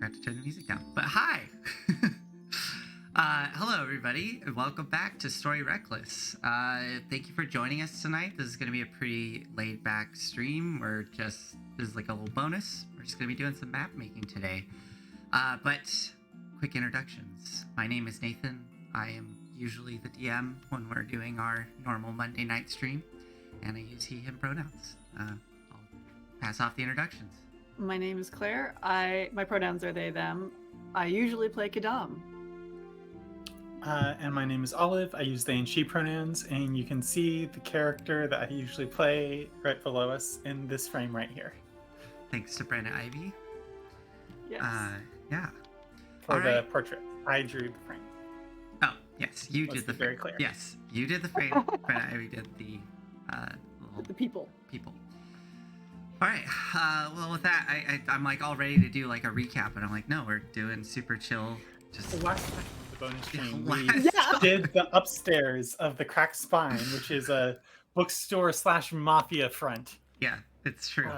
forgot to turn the music down. But hi! Hello, everybody, and welcome back to Story Reckless. Thank you for joining us tonight. This is going to be a pretty laid-back stream. This is like a little bonus. We're just going to be doing some map making today. But quick introductions. My name is Nathan. I am usually the DM when we're doing our normal Monday night stream, and I use he, him pronouns. I'll pass off the introductions. My name is Claire. My pronouns are they, them. I usually play Kadam. And my name is Olive. I use they and she pronouns, and you can see the character that I usually play right below us in this frame right here. Thanks to Brenna Ivy. Yes. Yeah. For the portrait. I drew the frame. Oh, yes, you Let's did the be frame. very clear. Yes, you did the frame. Brenna Ivy did the The people. people. All right. Well, with that, I'm like all ready to do like a recap, and I'm like, no, we're doing super chill. Just The last time of the bonus stream, we Yeah. did the upstairs of the Cracked Spine, which is a bookstore / mafia front. yeah, it's true.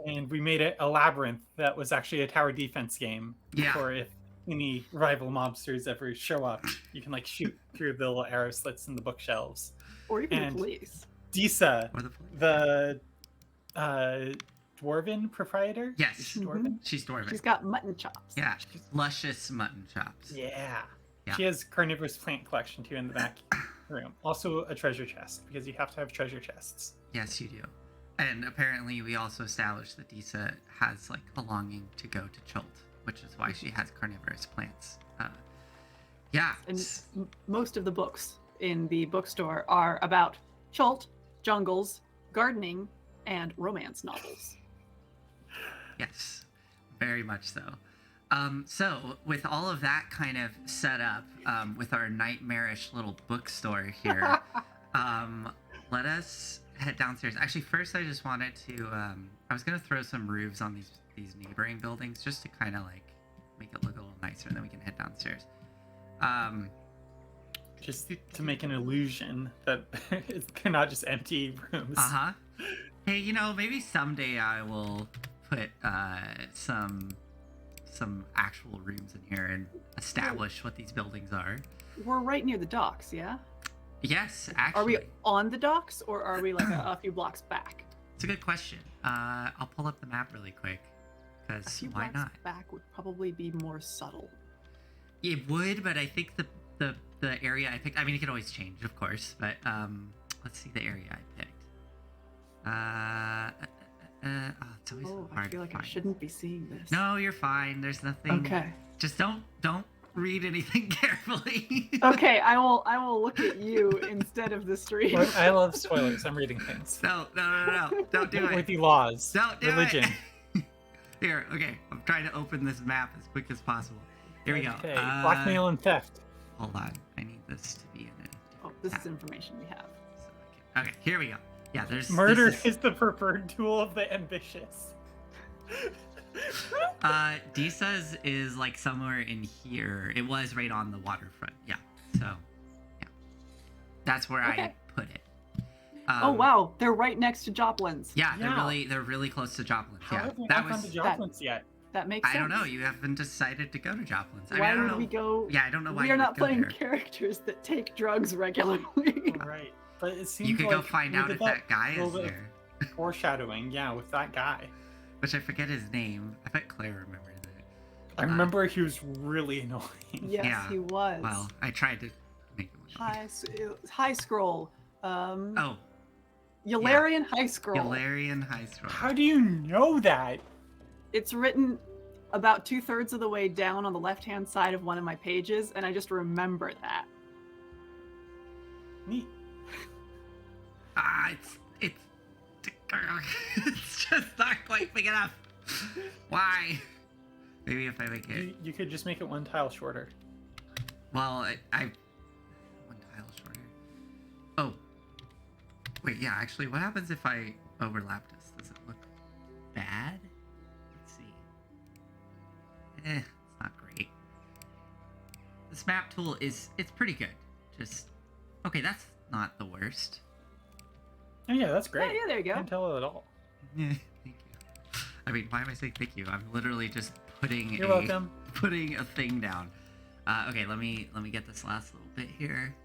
And we made it a labyrinth that was actually a tower defense game. Yeah. For if any rival mobsters ever show up, you can like shoot through the little arrow slits in the bookshelves. Or even And- the police. Disa, Or the dwarven proprietor. Yes. Is she dwarven? She's dwarven. She's got mutton chops. Yeah, luscious mutton chops. Yeah. Yeah. She has carnivorous plant collection too in the back room. Also a treasure chest, because you have to have treasure chests. Yes, you do. And apparently, we also established that Disa has like a longing to go to Chult, which is why she has carnivorous plants. Yeah. And most of the books in the bookstore are about Chult, jungles, gardening, and romance novels. Yes, very much so. So with all of that kind of set up, with our nightmarish little bookstore here, let us head downstairs. Actually, first I just wanted to, I was gonna throw some roofs on these neighboring buildings just to kind of like make it look a little nicer, and then we can head downstairs. Just to make an illusion that they're not just empty rooms. Uh-huh. Hey, you know, maybe someday I will put some actual rooms in here and establish what these buildings are. We're right near the docks, yeah? Yes, Are actually. we on the docks, or are we like a few blocks back? It's a good question. I'll pull up the map really quick, A because few why blocks not? back would probably be more subtle. It would, but I think the area I picked, I mean, it could always change, of course, but let's see the area I picked. It's always Oh, I hard feel to like I find. shouldn't be seeing this. No, you're fine. There's nothing. Okay. Just don't read anything carefully. Okay, I will look at you instead of the stream. Look, I love spoilers. I'm reading things. No. Don't do it. With the laws. Don't do religion. it. Here, okay. I'm trying to open this map as quick as possible. Here we go. Okay. Blackmail and theft. Hold on. I need this to be in it. Oh, this is information we have. So okay, here we go. Yeah, there's Murder this is the preferred tool of the ambitious. Disa's is like somewhere in here. It was right on the waterfront. Yeah. So, yeah. That's where I Okay. put it. Oh wow, they're right next to Joplin's. Yeah, Yeah. they're really close to Joplin's. How Yeah. have we That not gone was to Joplin's yet? That makes sense. I don't know. You haven't decided to go to Joplin's. I Why mean, I don't would know. we go? Yeah, I don't know why We you are would not go playing there. characters that take drugs regularly. Right. But it seems You could like go find we out did if that guy little is bit of there. Foreshadowing, yeah, with that guy. Which I forget his name. I bet Claire remembers it. I remember he was really annoying. Yes, Yeah. he was. Well, I tried to make it look. High scroll. Oh, Yularian High Scroll. Hilarion High Scroll. How do you know that? It's written about 2/3 of the way down on the left-hand side of one of my pages, and I just remember that. Neat. It's it's just not quite big enough. Why? Maybe if I make it. You could just make it one tile shorter. Well, I one tile shorter. Oh, wait. Yeah, actually, what happens if I overlap this? Does it look bad? Let's see. It's not great. This map tool it's pretty good. Just okay. That's not the worst. Oh yeah, that's great. Yeah, there you go. Can't tell at all. Yeah, thank you. I mean, why am I saying thank you? I'm literally just putting You're welcome. putting a thing down. Okay, let me get this last little bit here.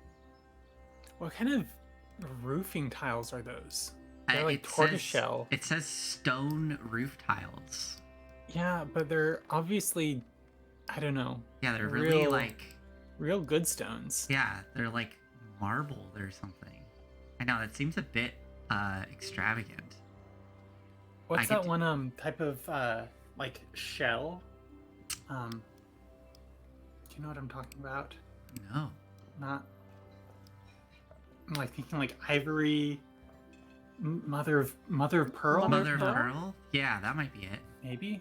What kind of roofing tiles are those? They're like It tortoiseshell. It says stone roof tiles. Yeah, but they're obviously, I don't know, Yeah, they're really Real- like, real good stones. yeah, they're like marbled or something. I know that seems a bit extravagant. What's I that get- one type of like shell? Do you know what I'm talking about? No. Not. I'm like thinking like ivory, mother of pearl, Mother Mother of Pearl? Pearl? Yeah, that might be it. maybe.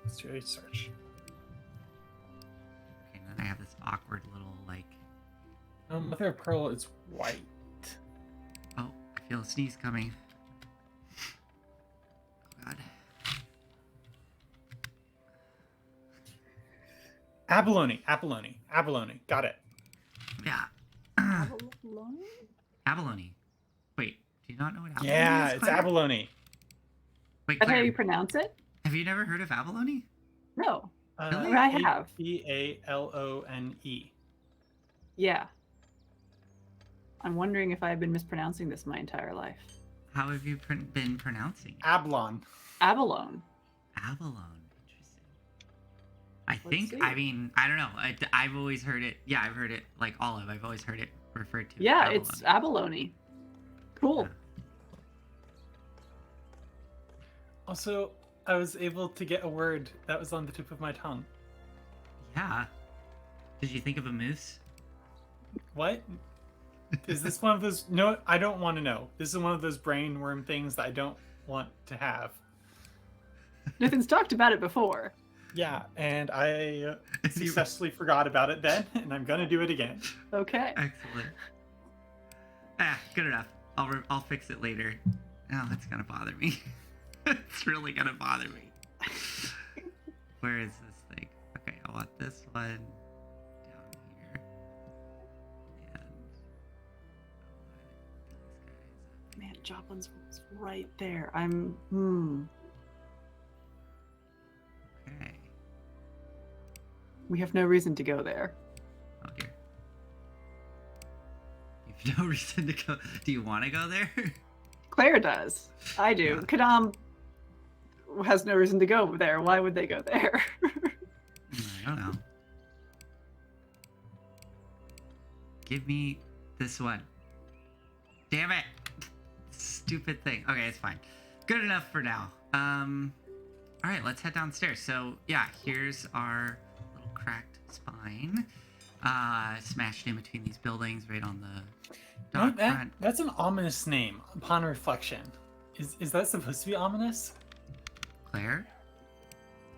Let's do a search. Okay, then I have this awkward little like. No, mother of pearl is white. Oh, I feel a sneeze coming. Oh, God. Abalone, abalone, abalone. Got it. Yeah. Abalone? Abalone. Wait, do you not know what abalone Yeah, is? it's Claire? abalone. Wait, That's how Claire, you pronounce it? have you never heard of abalone? No. Really? I have. Abalone. Yeah. I'm wondering if I've been mispronouncing this my entire life. How have you been pronouncing it? Abalone. Abalone. Abalone. Interesting. I Let's think, see. I mean, I don't know. I've always heard it. Yeah, I've heard it like olive. I've always heard it referred to. as Yeah, abalone. it's abalone. Cool. Yeah. Also, I was able to get a word that was on the tip of my tongue. Yeah. Did you think of a moose? What? Is this one of those? No, I don't want to know. This is one of those brain worm things that I don't want to have. Nathan's talked about it before. Yeah, and I You- successfully forgot about it then, and I'm gonna do it again. Okay. Excellent. Good enough. I'll fix it later. Oh, that's gonna bother me. It's really gonna bother me. Where is this thing? Okay, I want this one down here. And Man, Joplin's was right there. okay. We have no reason to go there. Oh dear. You've no reason to go. Do you want to go there? Claire does. I do. Yeah. Kadam has no reason to go there. Why would they go there? I don't know. Give me this one. Damn it! Stupid thing. Okay, it's fine. Good enough for now. All right, let's head downstairs. So yeah, here's our little cracked spine, smashed in between these buildings, right on the No, dock front. that's an ominous name. Upon reflection, is that supposed to be ominous? Claire.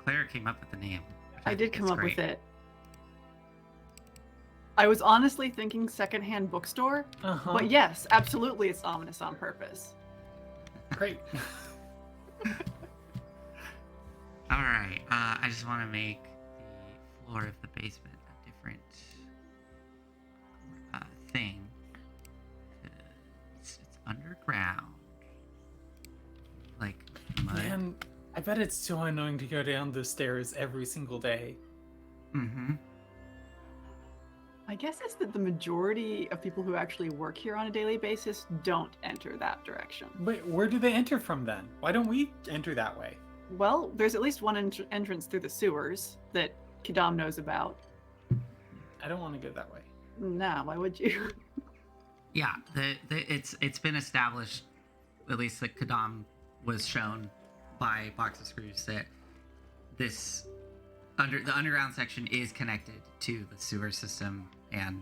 Claire came up with the name. which I did think come is up great. with it. I was honestly thinking secondhand bookstore, Uh-huh. but yes, absolutely, it's ominous on purpose. Great. All right. I just want to make the floor of the basement a different thing. It's underground, like mud. Man, I bet it's so annoying to go down the stairs every single day. Mm-hmm. I guess it's that the majority of people who actually work here on a daily basis don't enter that direction. Wait, where do they enter from then? Why don't we enter that way? Well, there's at least one entrance through the sewers that Kadam knows about. I don't want to go that way. Nah, why would you? Yeah, it's been established, at least that Kadam was shown by Box of Screws, that this the underground section is connected to the sewer system, and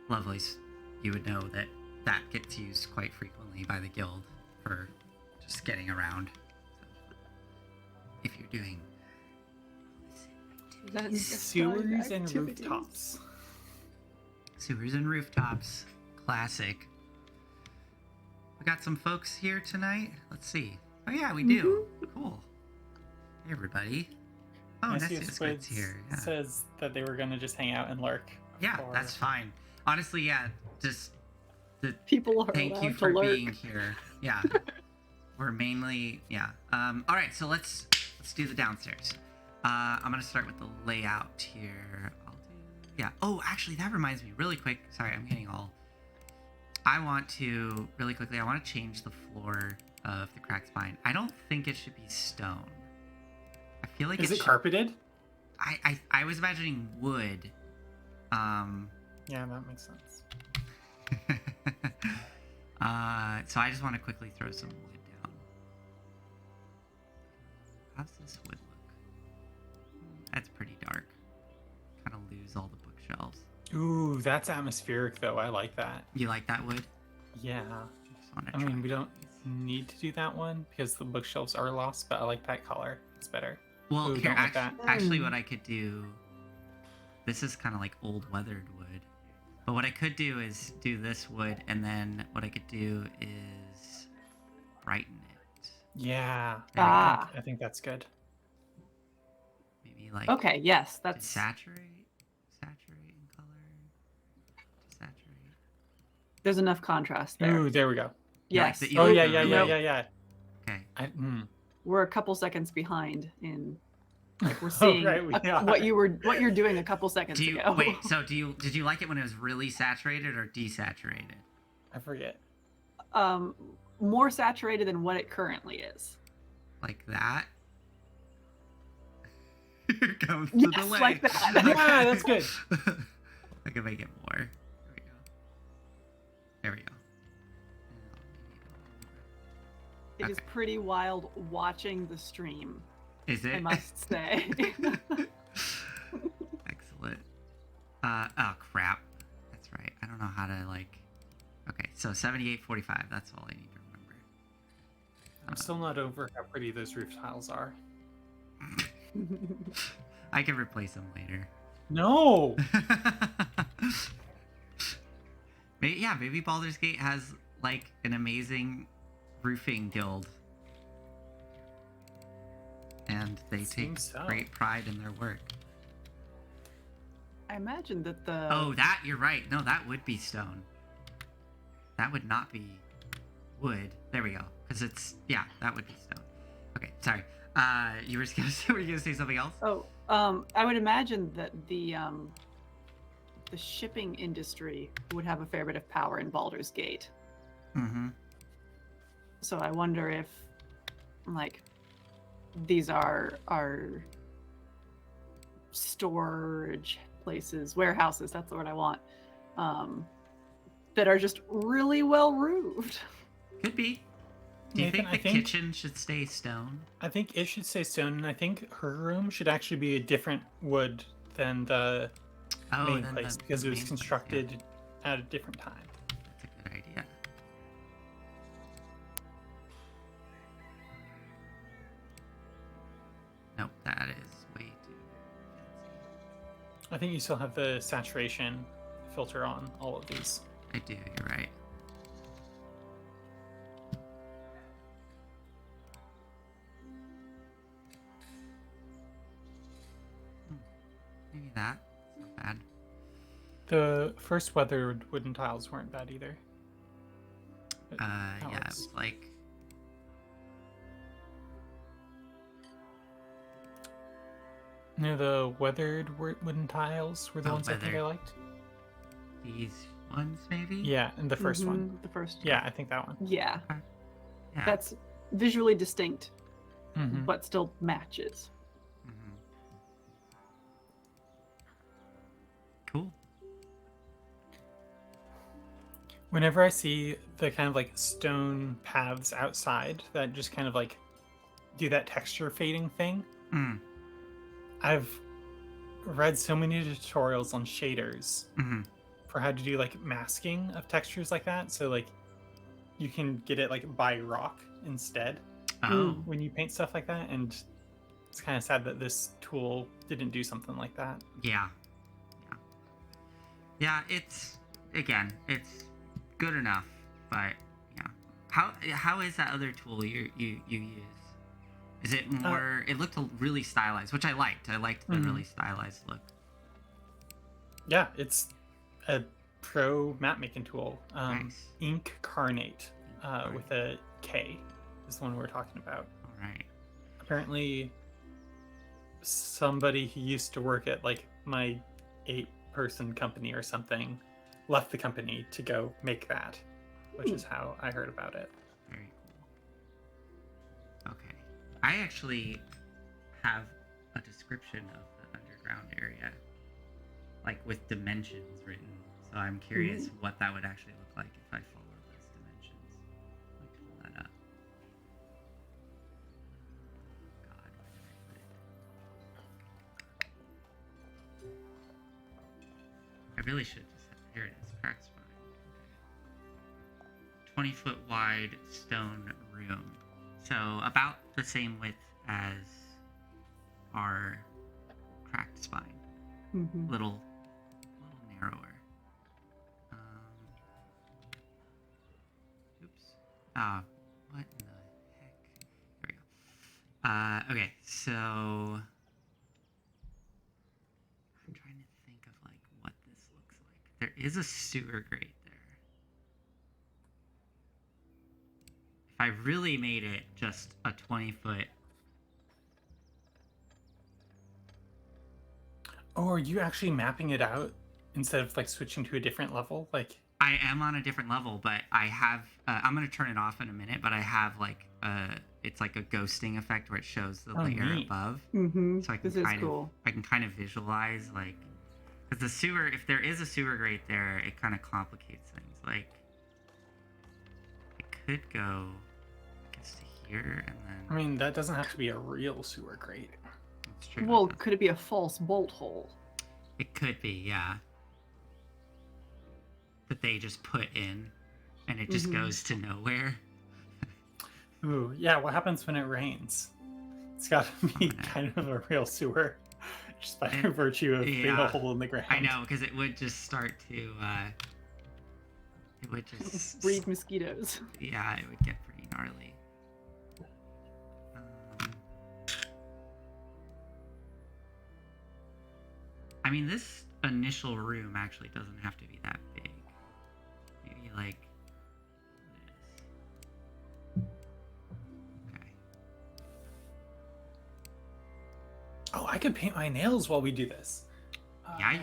Lovelace, you would know that that gets used quite frequently by the guild for just getting around. So, if you're doing Sewers and rooftops. sewers and rooftops, classic. We got some folks here tonight. Let's see. Oh yeah, we do. Cool. Hey everybody. Oh, Nessie Nessie Squids Squid's here. Yeah. says that they were gonna just hang out and lurk. Yeah, for- that's fine. Honestly, yeah, just People are thank allowed you to for lurk. being here. Yeah. we're mainly all right, so let's do the downstairs. I'm gonna start with the layout here. Oh, actually, that reminds me really quick. Sorry, I'm getting all. I want to really quickly. I want to change the floor of the cracked spine. I don't think it should be stone. I feel like Is it should- carpeted? I was imagining wood. Yeah, that makes sense. So I just want to quickly throw some wood down. How's this wood look? That's pretty dark. Kind of lose all the bookshelves. Ooh, that's atmospheric though. I like that. You like that wood? Yeah. Just wanna I mean, try we don't need to do that one because the bookshelves are lost, but I like that color. It's better. Well, Ooh, here, don't like that. actually, what I could do. This is kind of like old weathered wood. But what I could do is do this wood, and then what I could do is brighten it. Yeah. There we go. I think that's good. Maybe like Okay, yes, to that's saturate in color. To saturate. there's enough contrast there. Ooh, there we go. You like Yes. the- you Oh like yeah, the yeah, yeah, really- yeah, yeah. Okay. We're a couple seconds behind in like we're Oh, seeing right, we are. what you're doing a couple seconds Do you ago. wait? So did you like it when it was really saturated or desaturated? I forget. More saturated than what it currently is. Like that? Here comes the Yes, delay. like that. Yeah, that's good. I can make it more. There we go. It is Okay. pretty wild watching the stream, Is it? I must say. Excellent. Oh crap. That's right. I don't know how to like. Okay, so 7845. That's all I need to remember. I'm still not over how pretty those roof tiles are. I can replace them later. No. Maybe Baldur's Gate has like an amazing roofing guild, and they take Seems so. great pride in their work. I imagine that the Oh, that you're right. No, that would be stone. That would not be wood. There we go. Because it's that would be stone. Okay, sorry. You were gonna say something else? I would imagine that the shipping industry would have a fair bit of power in Baldur's Gate. Mm-hmm. So I wonder if like these are storage places, warehouses, that's the word I want, that are just really well roofed. Could be. Do you Nathan, think the kitchen should stay stone? I think it should say stone, and I think her room should actually be a different wood than the main then place the because it was main place, yeah. constructed at a different time. That's a good idea. Nope, that is way too fancy. I think you still have the saturation filter on all of these. I do, you're right. Maybe that. It's not bad. The first weathered wooden tiles weren't bad either. But now Yeah, it it's- was like. No, the weathered wooden tiles were the Oh, ones I think I weathered. liked. These ones, maybe? Yeah, and the 1st one. Mhm, the first. Yeah, I think that one. Yeah, Yeah. that's visually distinct, Mhm. but still matches. Mhm. Cool. Whenever I see the kind of like stone paths outside that just kind of like do that texture fading thing, Mm. I've read so many tutorials on shaders Mm-hmm. for how to do like masking of textures like that. So like you can get it like by rock instead Oh. when you paint stuff like that. And it's kind of sad that this tool didn't do something like that. Yeah. Yeah, it's good enough, but yeah. How is that other tool you use? Is it more? It looked really stylized, which I liked. I liked the Mhm. really stylized look. Yeah, it's a pro map making tool. Nice. Incarnate with a K. is the one we're talking about. All right. Apparently, somebody who used to work at like my 8-person company or something left the company to go make that, which is how I heard about it. Very cool. Okay. I actually have a description of the underground area, like with dimensions written. So I'm curious what that would actually look like if I follow those dimensions. Let me pull that up. God, where did I put it? I really should just have, here it is, cracked spine. Okay. 20-foot wide stone room. So about the same width as our cracked spine. Mm-hmm. Little narrower. Oops. What in the heck? There we go. Okay, so I'm trying to think of like what this looks like. There is a sewer grate there. If I really made it just a 20-foot. Oh, are you actually mapping it out instead of like switching to a different level? Like, I am on a different level, but I have. I'm gonna turn it off in a minute, but I have like it's like a ghosting effect where it shows the layer neat. above, Mm-hmm. so I can This is kind cool. of I can kind of visualize like, because the sewer, if there is a sewer grate there, it kind of complicates things. Like, it could go, I guess, to here and then. I mean, that doesn't have to be a real sewer grate. It's true. Well, could it be a false bolt hole? It could be, yeah. That they just put in, and it just goes to nowhere. Ooh, yeah. What happens when it rains? It's got to be kind of a real sewer, just by virtue of being a hole in the ground. I know, because it would just start to. It would just breed mosquitoes. Yeah, it would get pretty gnarly. I mean, this initial room actually doesn't have to be that big. Maybe like this. Okay. Oh, I could paint my nails while we do this. Yeah, you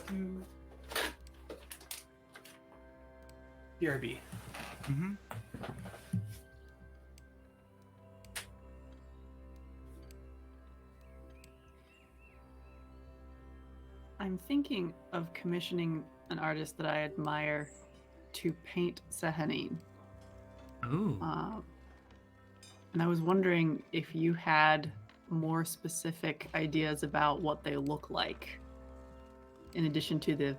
could. BRB. Mm-hmm. I'm thinking of commissioning an artist that I admire to paint Sehanine. Ooh. And I was wondering if you had more specific ideas about what they look like, in addition to the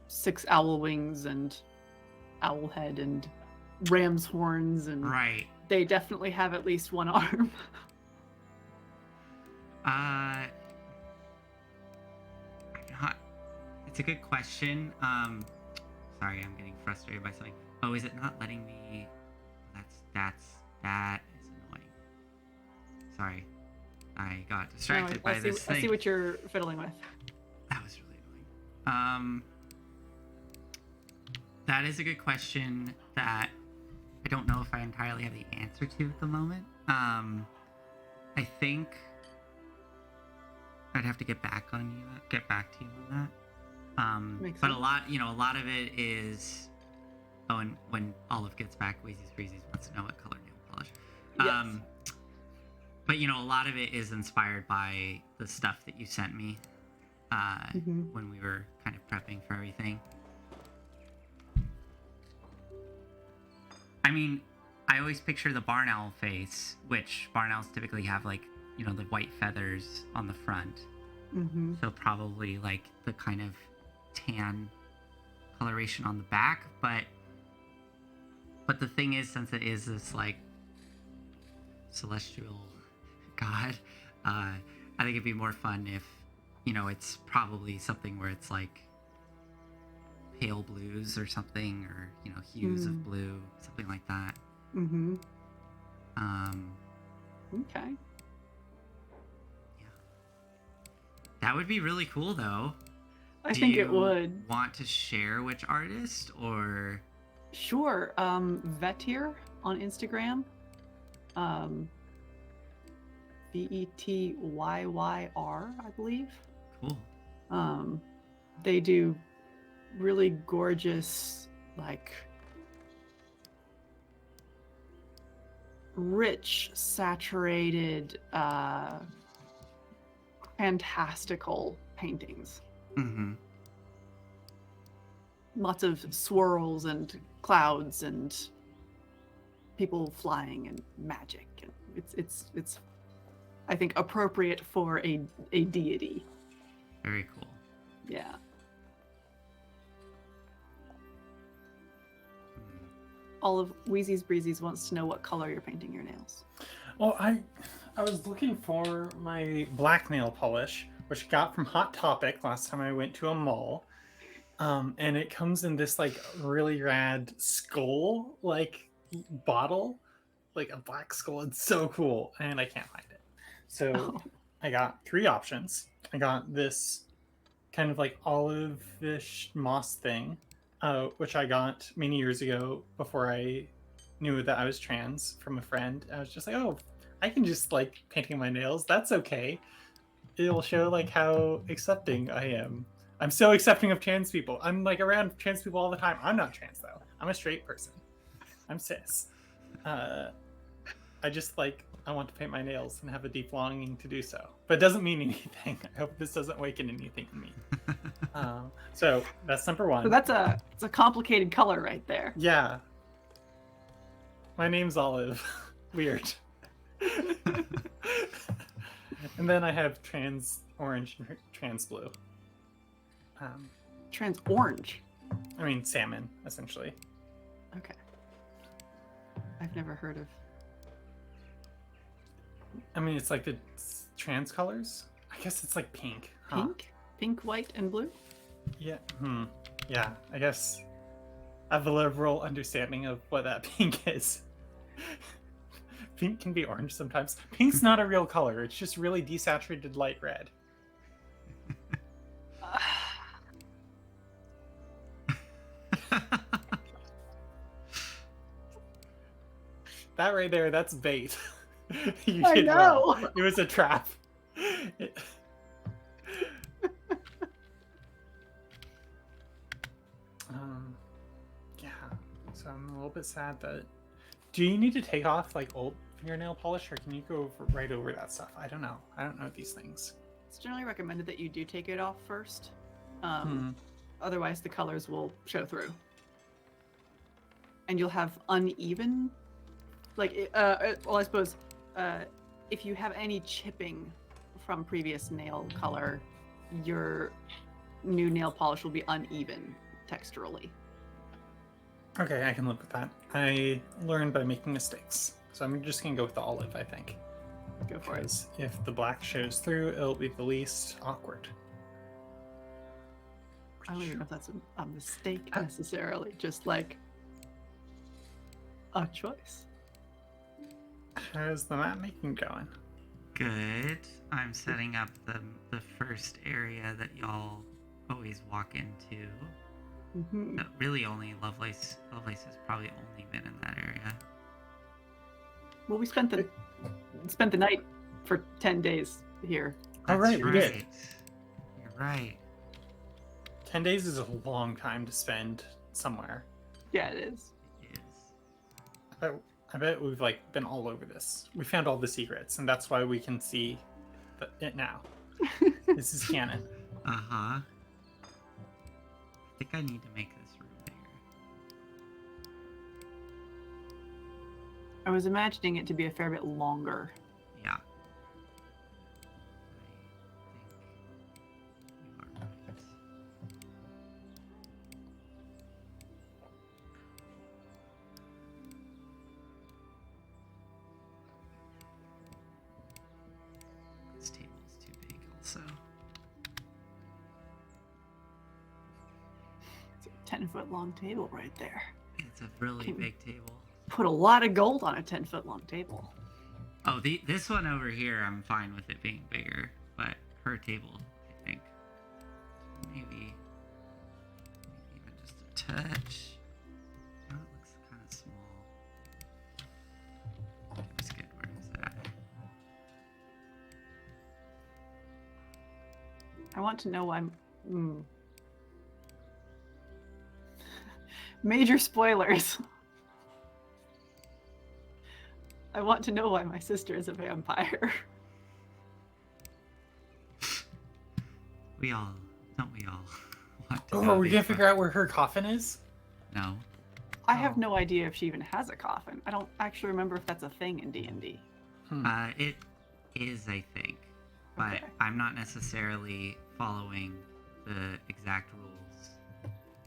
6 owl wings and owl head and ram's horns, and Right. they definitely have at least one arm. It's a good question. Sorry, I'm getting frustrated by something. Oh, is it not letting me? That is annoying. Sorry, I got distracted by this thing. I see what you're fiddling with. That was really annoying. That is a good question that I don't know if I entirely have the answer to at the moment. I think I'd have to get back to you on that. Makes But sense. a lot of it is. Oh, and when Olive gets back, Wheezy's Breezy's wants to know what color nail polish. Yes. But a lot of it is inspired by the stuff that you sent me when we were kind of prepping for everything. I mean, I always picture the barn owl face, which barn owls typically have like, the white feathers on the front. Mm-hmm. So probably like the kind of tan coloration on the back, but the thing is, since it is this like celestial god, I think it'd be more fun if it's probably something where it's like pale blues or something, or hues of blue, something like that. Mm-hmm. Okay. That would be really cool, though. I think it would. Want to share which artist, or? Sure. Vetir on Instagram. Vetyyr, I believe. Cool. They do really gorgeous, like rich, saturated, fantastical paintings. Mm-hmm. Lots of swirls and clouds and people flying and magic. And it's I think appropriate for a deity. Very cool. Yeah. All of Wheezy's Breezy's wants to know what color you're painting your nails. Well, I was looking for my black nail polish, which I got from Hot Topic last time I went to a mall. And it comes in this like really rad skull like bottle, like a black skull. It's so cool, and I can't find it. So I got 3 options. I got this kind of like olive-ish moss thing, which I got many years ago before I knew that I was trans from a friend. I was just like, oh, I can just like painting my nails. That's okay. It'll show like how accepting I am. I'm so accepting of trans people. I'm like around trans people all the time. I'm not trans though. I'm a straight person. I'm cis. I just like, I want to paint my nails and have a deep longing to do so. But it doesn't mean anything. I hope this doesn't awaken anything in me. So that's number 1. So it's a complicated color right there. Yeah. My name's Olive. Weird. And then I have trans orange and trans blue. Trans orange. I mean salmon, essentially. Okay. I've never heard of. I mean, it's like the trans colors. I guess it's like pink. Huh? Pink, white, and blue. Yeah. Yeah. I guess I have a liberal understanding of what that pink is. Pink can be orange sometimes. Pink's not a real color. It's just really desaturated light red. That right there, that's bait. You I did know. well. It was a trap. Yeah. So I'm a little bit sad that. Do you need to take off like old fingernail polish, or can you go right over that stuff? I don't know. I don't know these things. It's generally recommended that you do take it off first. Otherwise, the colors will show through, and you'll have uneven. Like, well, I suppose if you have any chipping from previous nail color, your new nail polish will be uneven texturally. Okay, I can live with that. I learned by making mistakes. So I'm just going to go with the olive, I think. Go for it. Because if the black shows through, it'll be the least awkward. I don't even know if that's a mistake necessarily, just like a choice. How's the map making going? Good. I'm setting up the first area that y'all always walk into. Mm-hmm. Really only Lovelace has probably only been in that area. Well, we spent the night for 10 days here. All right, we did. You're right. 10 days is a long time to spend somewhere. Yeah, it is. It is. I bet we've like been all over this. We found all the secrets, and that's why we can see it now. This is canon. Uh-huh. I think I need to make this room bigger. I was imagining it to be a fair bit longer. Yeah. I think you are right. This table is too big also. It's a 10-foot long table right there. It's a really big table. Put a lot of gold on a 10-foot long table. Oh, this one over here, I'm fine with it being bigger, but her table, I think, maybe even just a touch. Oh, it looks kind of small. I want to know why. Major spoilers. I want to know why my sister is a vampire. We all, don't we all? Want to Oh, know are we these gonna figure out where her coffin is? No. I have Oh. no idea if she even has a coffin. I don't actually remember if that's a thing in D&D. It is, I think, but Okay. I'm not necessarily following the exact rules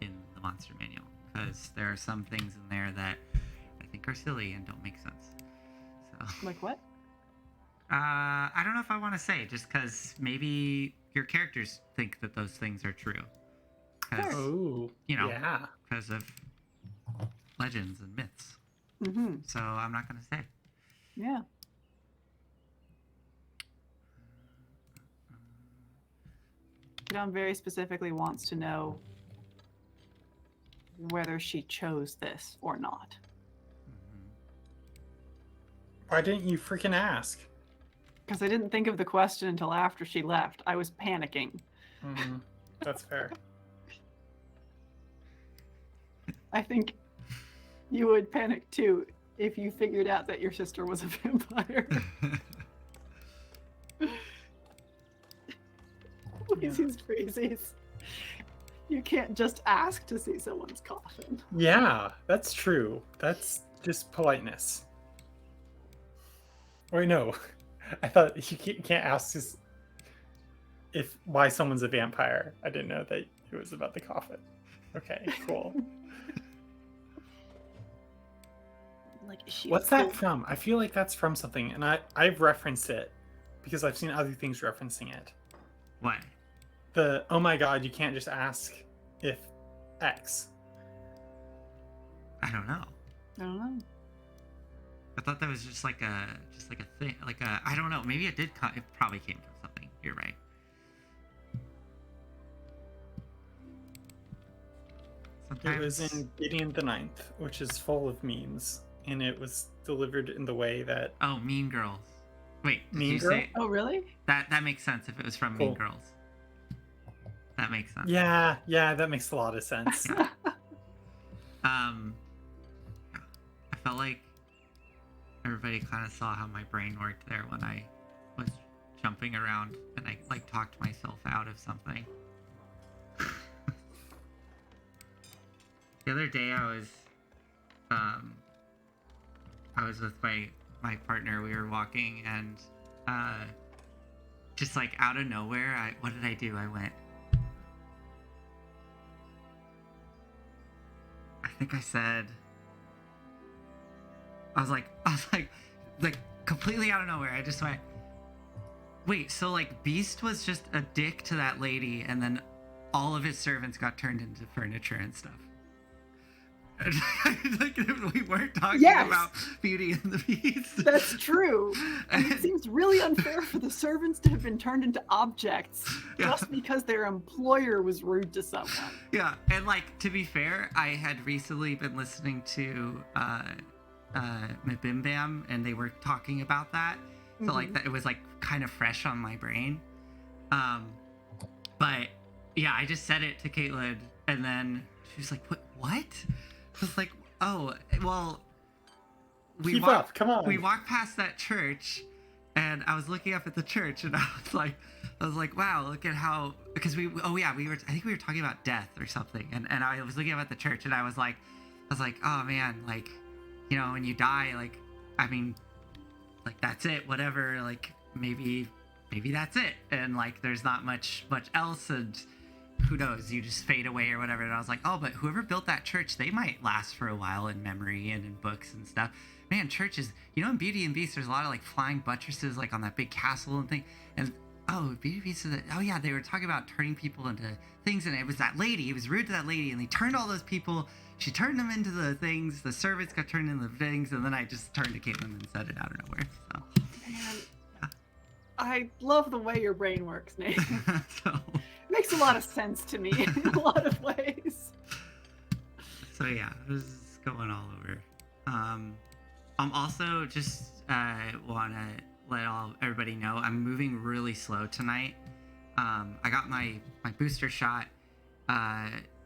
in the monster manual because there are some things in there that I think are silly and don't make sense. So, Like what? I don't know if I want to say just because maybe your characters think that those things are true. Because Oh, you know, yeah. because of legends and myths. Mm-hmm. So I'm not gonna say. Yeah. Don very specifically wants to know whether she chose this or not. Mhm. Why didn't you freaking ask? Because I didn't think of the question until after she left. I was panicking. Mm, that's fair. I think you would panic too if you figured out that your sister was a vampire. These crazies. You can't just ask to see someone's coffin. Yeah, that's true. That's just politeness. Wait, no. I thought you can't ask this if why someone's a vampire. I didn't know that it was about the coffin. Okay, cool. Like, is she What's that from? I feel like that's from something, and I've referenced it because I've seen other things referencing it. What? The oh my god, you can't just ask if X. I don't know. I don't know. I thought that was just like a thing, like a I don't know. Maybe it did. It probably came from something. You're right. It was Sometimes. in Gideon the Ninth, which is full of memes, and it was delivered in the way that Oh, Mean Girls. Wait, did Mean you Girl? say Oh, really? that makes sense if it was from Mean Cool. Girls. That makes sense. yeah, that makes a lot of sense. Yeah. I felt like everybody kind of saw how my brain worked there when I was jumping around and I like talked myself out of something. The other day I was with my partner. We were walking and just like out of nowhere, what did I do? I went. I think I said. I was like completely out of nowhere. I just went. Wait, so like Beast was just a dick to that lady, and then all of his servants got turned into furniture and stuff. Like we weren't talking Yes. about Beauty and the Beast. That's true. And it seems really unfair for the servants to have been turned into objects Yeah. just because their employer was rude to someone. Yeah, and like to be fair, I had recently been listening to Mabim Bam, and they were talking about that. So like that, it was like kind of fresh on my brain. But yeah, I just said it to Caitlin, and then she was like, "What?" I was like, "Oh, well." Keep up, come on. We walked past that church, and I was looking up at the church, and I was like, wow, look at how, because I think we were talking about death or something, and I was looking up at the church, and I was like, oh man, like, you know, when you die, like, I mean, like that's it, whatever, like maybe that's it, and like there's not much else, and who knows, you just fade away or whatever. And I was like, oh, but whoever built that church, they might last for a while in memory and in books and stuff. Man, churches, you know, in Beauty and Beast, there's a lot of like flying buttresses, like on that big castle and thing. And oh, Beauty and Beast, oh yeah, they were talking about turning people into things, and it was that lady. It was rude to that lady, and they turned all those people. She turned them into the things. The servants got turned into the things, and then I just turned to Caitlin and said it out of nowhere. So, Man, I love the way your brain works, Nate. so, Makes a lot of sense to me in a lot of ways. so yeah, it was going all over. I'm also just want to let everybody know I'm moving really slow tonight. I got my booster shot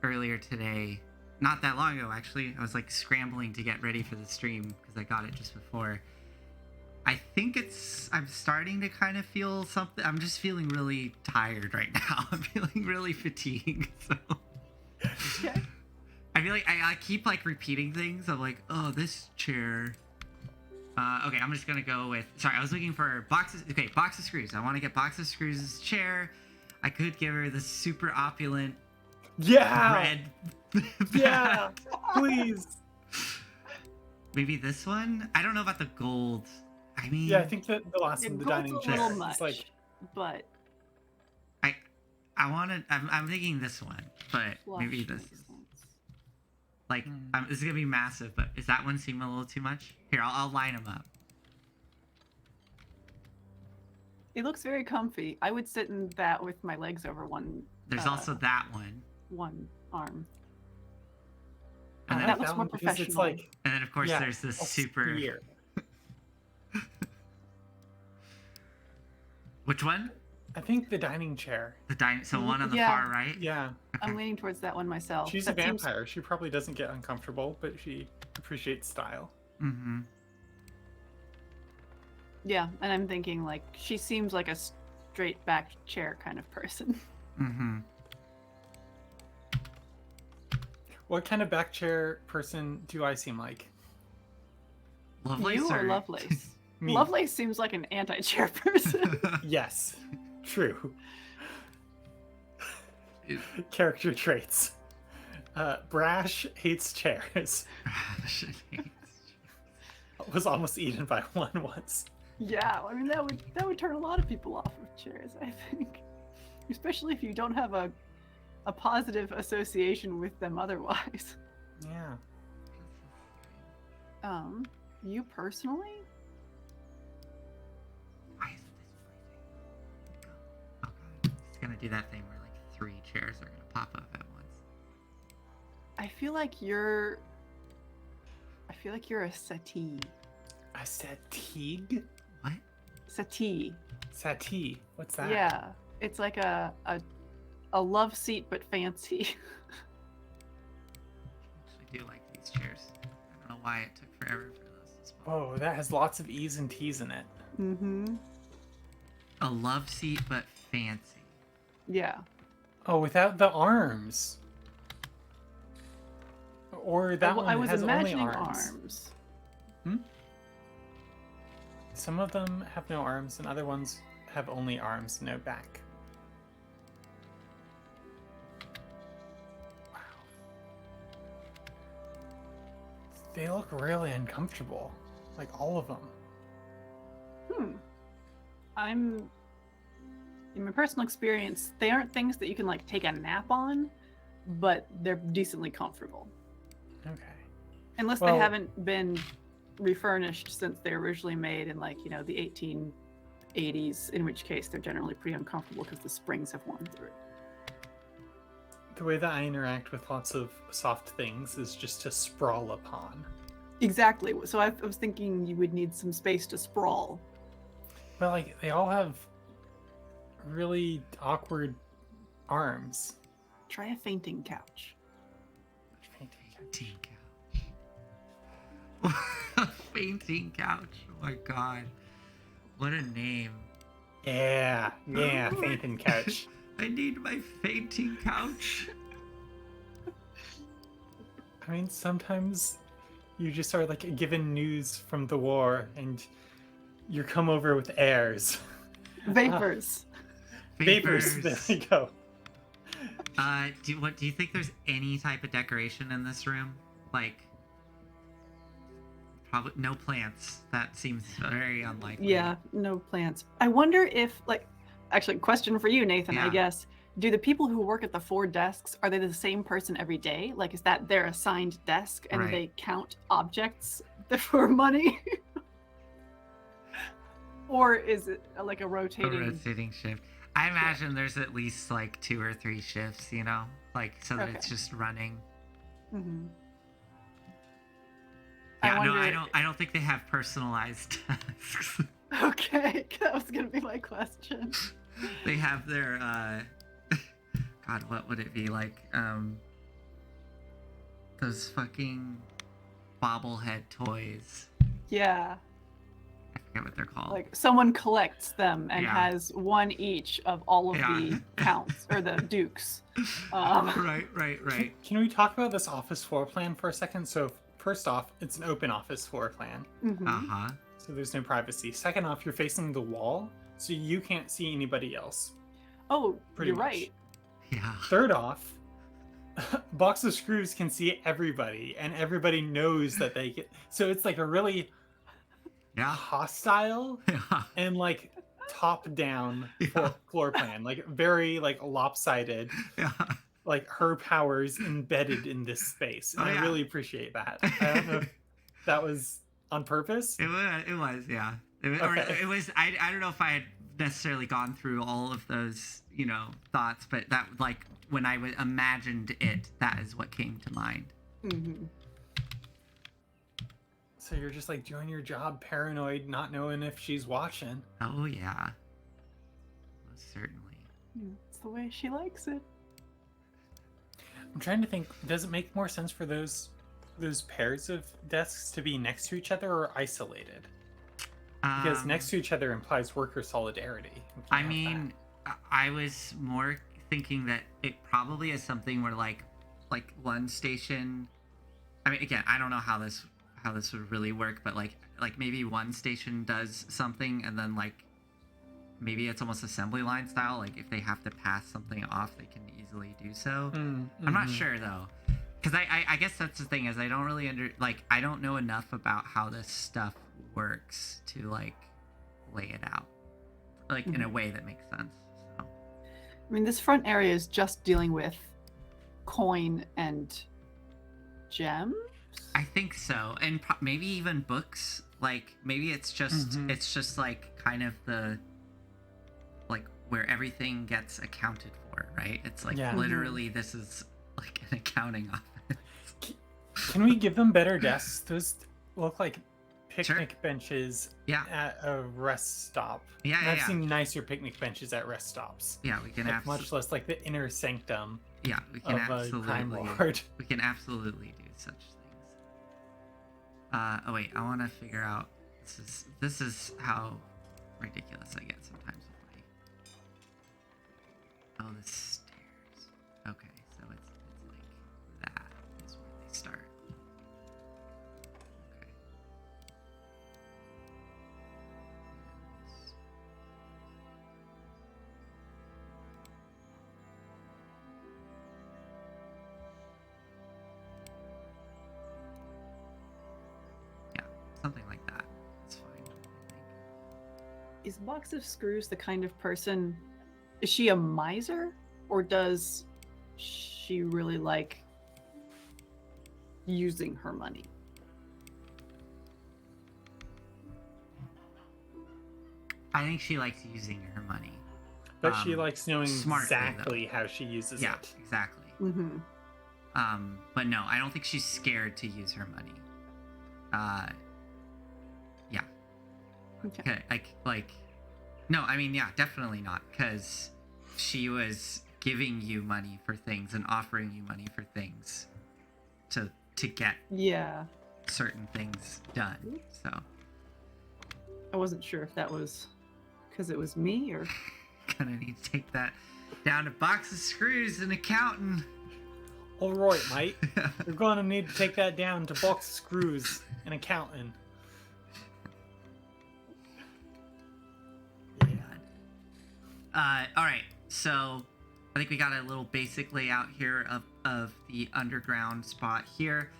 earlier today. Not that long ago, actually. I was like scrambling to get ready for the stream because I got it just before. I think I'm starting to kind of feel something. I'm just feeling really tired right now. I'm feeling really fatigued. So Okay. I feel like I keep like repeating things. I'm like, oh, this chair. Okay, I'm just gonna go with. Sorry, I was looking for boxes. Okay, box of screws. I want to get box of screws' chair. I could give her the super opulent Yeah. red. Yeah. Please. Maybe this one. I don't know about the gold. I mean, Yeah, I think that the last Yeah, one, the gold's dining a chair, little is much, like, but I want to. I'm thinking this one, but maybe flush this makes is sense. like. This is gonna be massive, but is that one seem a little too much? Here, I'll line them up. It looks very comfy. I would sit in that with my legs over one There's also that one, arm. and I then, that like looks more one because it's professional. like, and then of course yeah, there's this a super. sphere. Which one? I think the dining chair. So one on the Yeah. far right. Yeah, Okay. I'm leaning towards that one myself. she's a That seems- vampire. She probably doesn't get uncomfortable, but she appreciates style. Mm-hmm. Yeah, and I'm thinking like she seems like a straight back chair kind of person. Mm-hmm. What kind of back chair person do I seem like? Lovelace You or or Lovelace? Me. Lovelace seems like an anti-chair person. Yes, true. It- Character traits. Brash hates chairs. Was almost eaten by one once. Yeah, I mean that would turn a lot of people off of chairs, I think. Especially if you don't have a positive association with them otherwise. Yeah. You personally? Why is this blazing? Oh god. It's gonna do that thing where like 3 chairs are gonna pop up at once. I feel like you're a settee. I said Teague? What? Settee. Satie. What's that? Yeah. It's like a love seat but fancy. I actually do like these chairs. I don't know why it took forever for those to spawn. Whoa, that has lots of E's and T's in it. Mm-hmm. A love seat but fancy. Yeah. Oh, without the arms. Or that one I was has imagining only arms. Some of them have no arms, and other ones have only arms, no back. Wow. They look really uncomfortable. Like all of them. I'm in my personal experience, they aren't things that you can like take a nap on, but they're decently comfortable. Okay. Unless Well- they haven't been refurnished since they were originally made in like, the 1880s, in which case they're generally pretty uncomfortable because the springs have worn through. The way that I interact with lots of soft things is just to sprawl upon. Exactly. So I was thinking you would need some space to sprawl. But like they all have really awkward arms. Try a fainting couch. Fainting couch. A fainting couch. Oh my god. What a name. Yeah, fainting couch. I need my fainting couch. I mean, sometimes you just are like given news from the war and you come over with airs. Vapors. Vapors. There we go. Do you think there's any type of decoration in this room? Like, probably no plants. That seems very unlikely. Yeah, no plants. I wonder if, actually, question for you, Nathan, I Yeah. guess. Do the people who work at the 4 desks, are they the same person every day? Like, is that their assigned desk and Right. they count objects for money? Or is it like a A rotating? rotating shift. I imagine there's at least like 2 or 3 shifts, like so that it's Okay. just running. Mhm. Yeah, I no, wonder. I don't think they have personalized tasks. Okay, that was gonna be my question. they have their God, what would it be like? Those fucking bobblehead toys. Yeah. I forget what they're called. Like someone collects them and Yeah. has one each of all of Yeah. the counts or the dukes. Right. Can we talk about this office floor plan for a second? So first off, it's an open office floor plan, Mhm. Uh-huh. so there's no privacy. Second off, you're facing the wall, so you can't see anybody else. Oh, Pretty you're much. right. Yeah. Third off, Box of Screws can see everybody, and everybody knows that they get. So it's like a really Yeah. hostile Yeah. and like top-down Yeah. floor plan, like very like lopsided. Yeah. Like her powers embedded in this space, and Oh, yeah. I really appreciate that. I don't know if that was on purpose. It was, yeah. Okay. It was, I don't know if I had necessarily gone through all of those, thoughts, but that, like, when I imagined it, that is what came to mind. Mhm. So you're just like doing your job, paranoid, not knowing if she's watching. Oh, yeah. Most certainly. It's the way she likes it. I'm trying to think. Does it make more sense for those pairs of desks to be next to each other or isolated? Because next to each other implies worker solidarity. We can't I have mean, I was more thinking that it probably is something where like one station. I mean, again, I don't know how this would really work, but like maybe one station does something and then like maybe it's almost assembly line style. Like if they have to pass something off, they can easily do so. that. I'm not sure though, because I guess that's the thing is I don't really I don't know enough about how this stuff works to like lay it out like in a way that makes sense. So. I mean, this front area is just dealing with coin and gems. I think so, and maybe even books. Like maybe it's just like kind of the like where everything gets accounted for, right? It's like Yeah. literally this is like an accounting office. Can we give them better desks? Those look like Sure. picnic benches Yeah, at a rest stop. yeah, And yeah. I've Yeah. seen nicer picnic benches at rest stops. Yeah, we can Like, much absolutely. less like the inner sanctum Yeah, we can of a crime absolutely. lord. We can absolutely do such things. Oh wait, I want to figure out. This is how ridiculous I get sometimes with my. Oh, the stairs. Okay, so it's like that is where they start. Okay. Yeah, something like that. It's fine. I think. Is Box of Screws the kind of person? Is she a miser, or does she really like using her money? I think she likes using her money. But she Um, likes knowing smartly, though. exactly how she uses Yeah, it. exactly. Mm-hmm. But no, I don't think she's scared to use her money. Yeah. Okay. Like, no, I mean, yeah, definitely not, because she was giving you money for things and offering you money for things to get Yeah, certain things done. So I wasn't sure if that was because it was me or. gonna need to take that down to Box of Screws and accountant. All right, mate. You're going to need to take that down to Box of Screws and accounting. All right, so I think we got a little basic layout here of the underground spot here.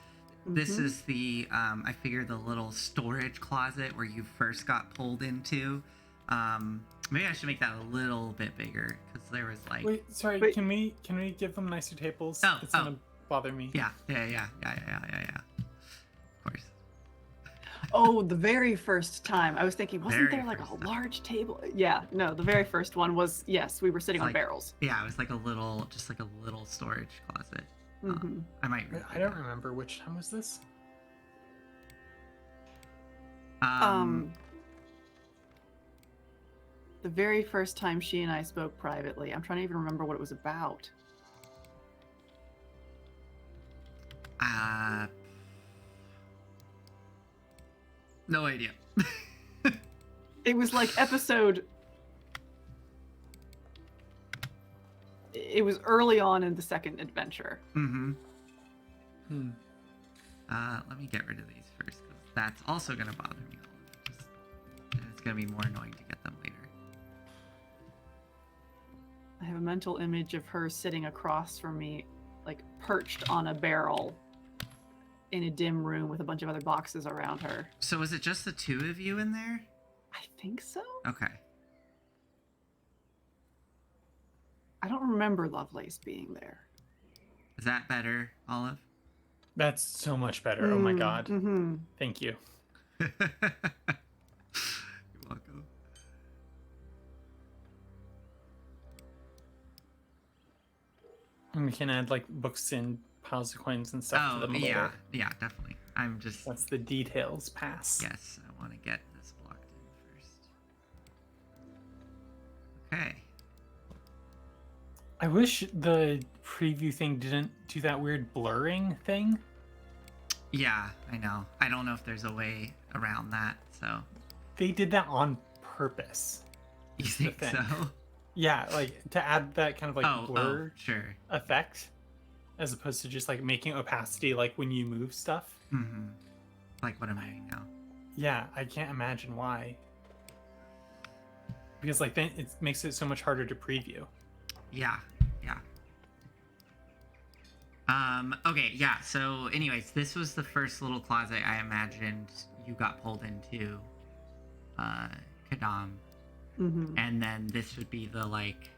This Mhm. is the I figure the little storage closet where you first got pulled into. Maybe I should make that a little bit bigger because there was like Wait, sorry. Wait. Can we give them nicer tables? Oh, It's gonna bother me. yeah. Of course. Oh, the very first time I was thinking, wasn't Very there like a first time. large table? Yeah, no, the very first one was yes, we were sitting on Like- barrels. Yeah, it was like just like a little storage closet. Hmm. I might. I don't remember which time was this. The very first time she and I spoke privately. I'm trying to even remember what it was about. No idea. It was like episode. It was early on in the second adventure. Mm-hmm. Hmm. Let me get rid of these first, because that's also going to bother me. And it's going to be more annoying to get them later. I have a mental image of her sitting across from me, like perched on a barrel in a dim room with a bunch of other boxes around her. So was it just the two of you in there? I think so. Okay. I don't remember Lovelace being there. Is that better, Olive? That's so much better. Oh my god. Mm-hmm. Thank you. You're welcome. And we can add like books and piles of coins and stuff to Oh, them yeah. later. Yeah, definitely. I'm just... That's the details pass. Yes, I want to get this blocked in first. Okay. I wish the preview thing didn't do that weird blurring thing. Yeah, I know. I don't know if there's a way around that, so... They did that on purpose. You is the think thing. so? Yeah, like to add that kind of like blur sure. effect, as opposed to just like making opacity like when you move stuff. Mm-hmm. Like what I'm doing now. Yeah, I can't imagine why. Because like then it makes it so much harder to preview. Yeah, yeah. Okay, yeah, so anyways, this was the first little closet I imagined you got pulled into, Kadam. Mm-hmm. And then this would be the, like,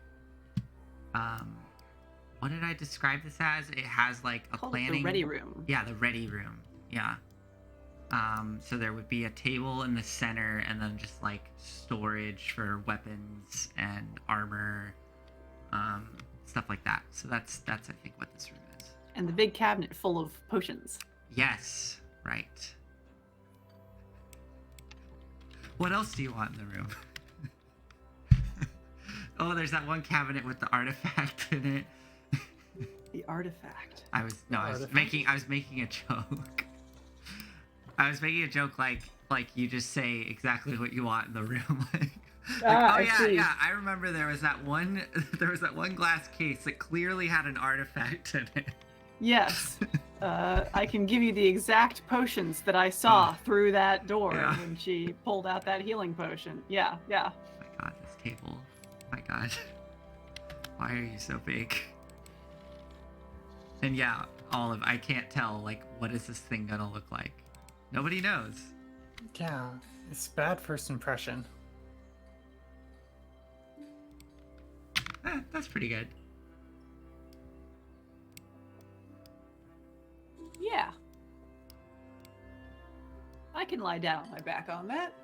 what did I describe this as? It has, like, a Called it planning... the ready room. Yeah, the ready room, yeah. So there would be a table in the center, and then just, like, storage for weapons and armor, stuff like that. So that's I think, what this room is. And the big cabinet full of potions. Yes, right. What else do you want in the room? Oh, there's that one cabinet with the artifact in it. The artifact. I was Artifact? making a joke. I was making a joke like you just say exactly what you want in the room. I see. yeah. I remember there was that one glass case that clearly had an artifact in it. Yes. I can give you the exact potions that I saw through that door Yeah. when she pulled out that healing potion. Yeah, yeah. Oh my god, this table. Oh my god. Why are you so big? And yeah, Olive, I can't tell, like, what is this thing gonna look like? Nobody knows. Yeah, it's bad first impression. That's pretty good. Yeah. I can lie down on my back on that.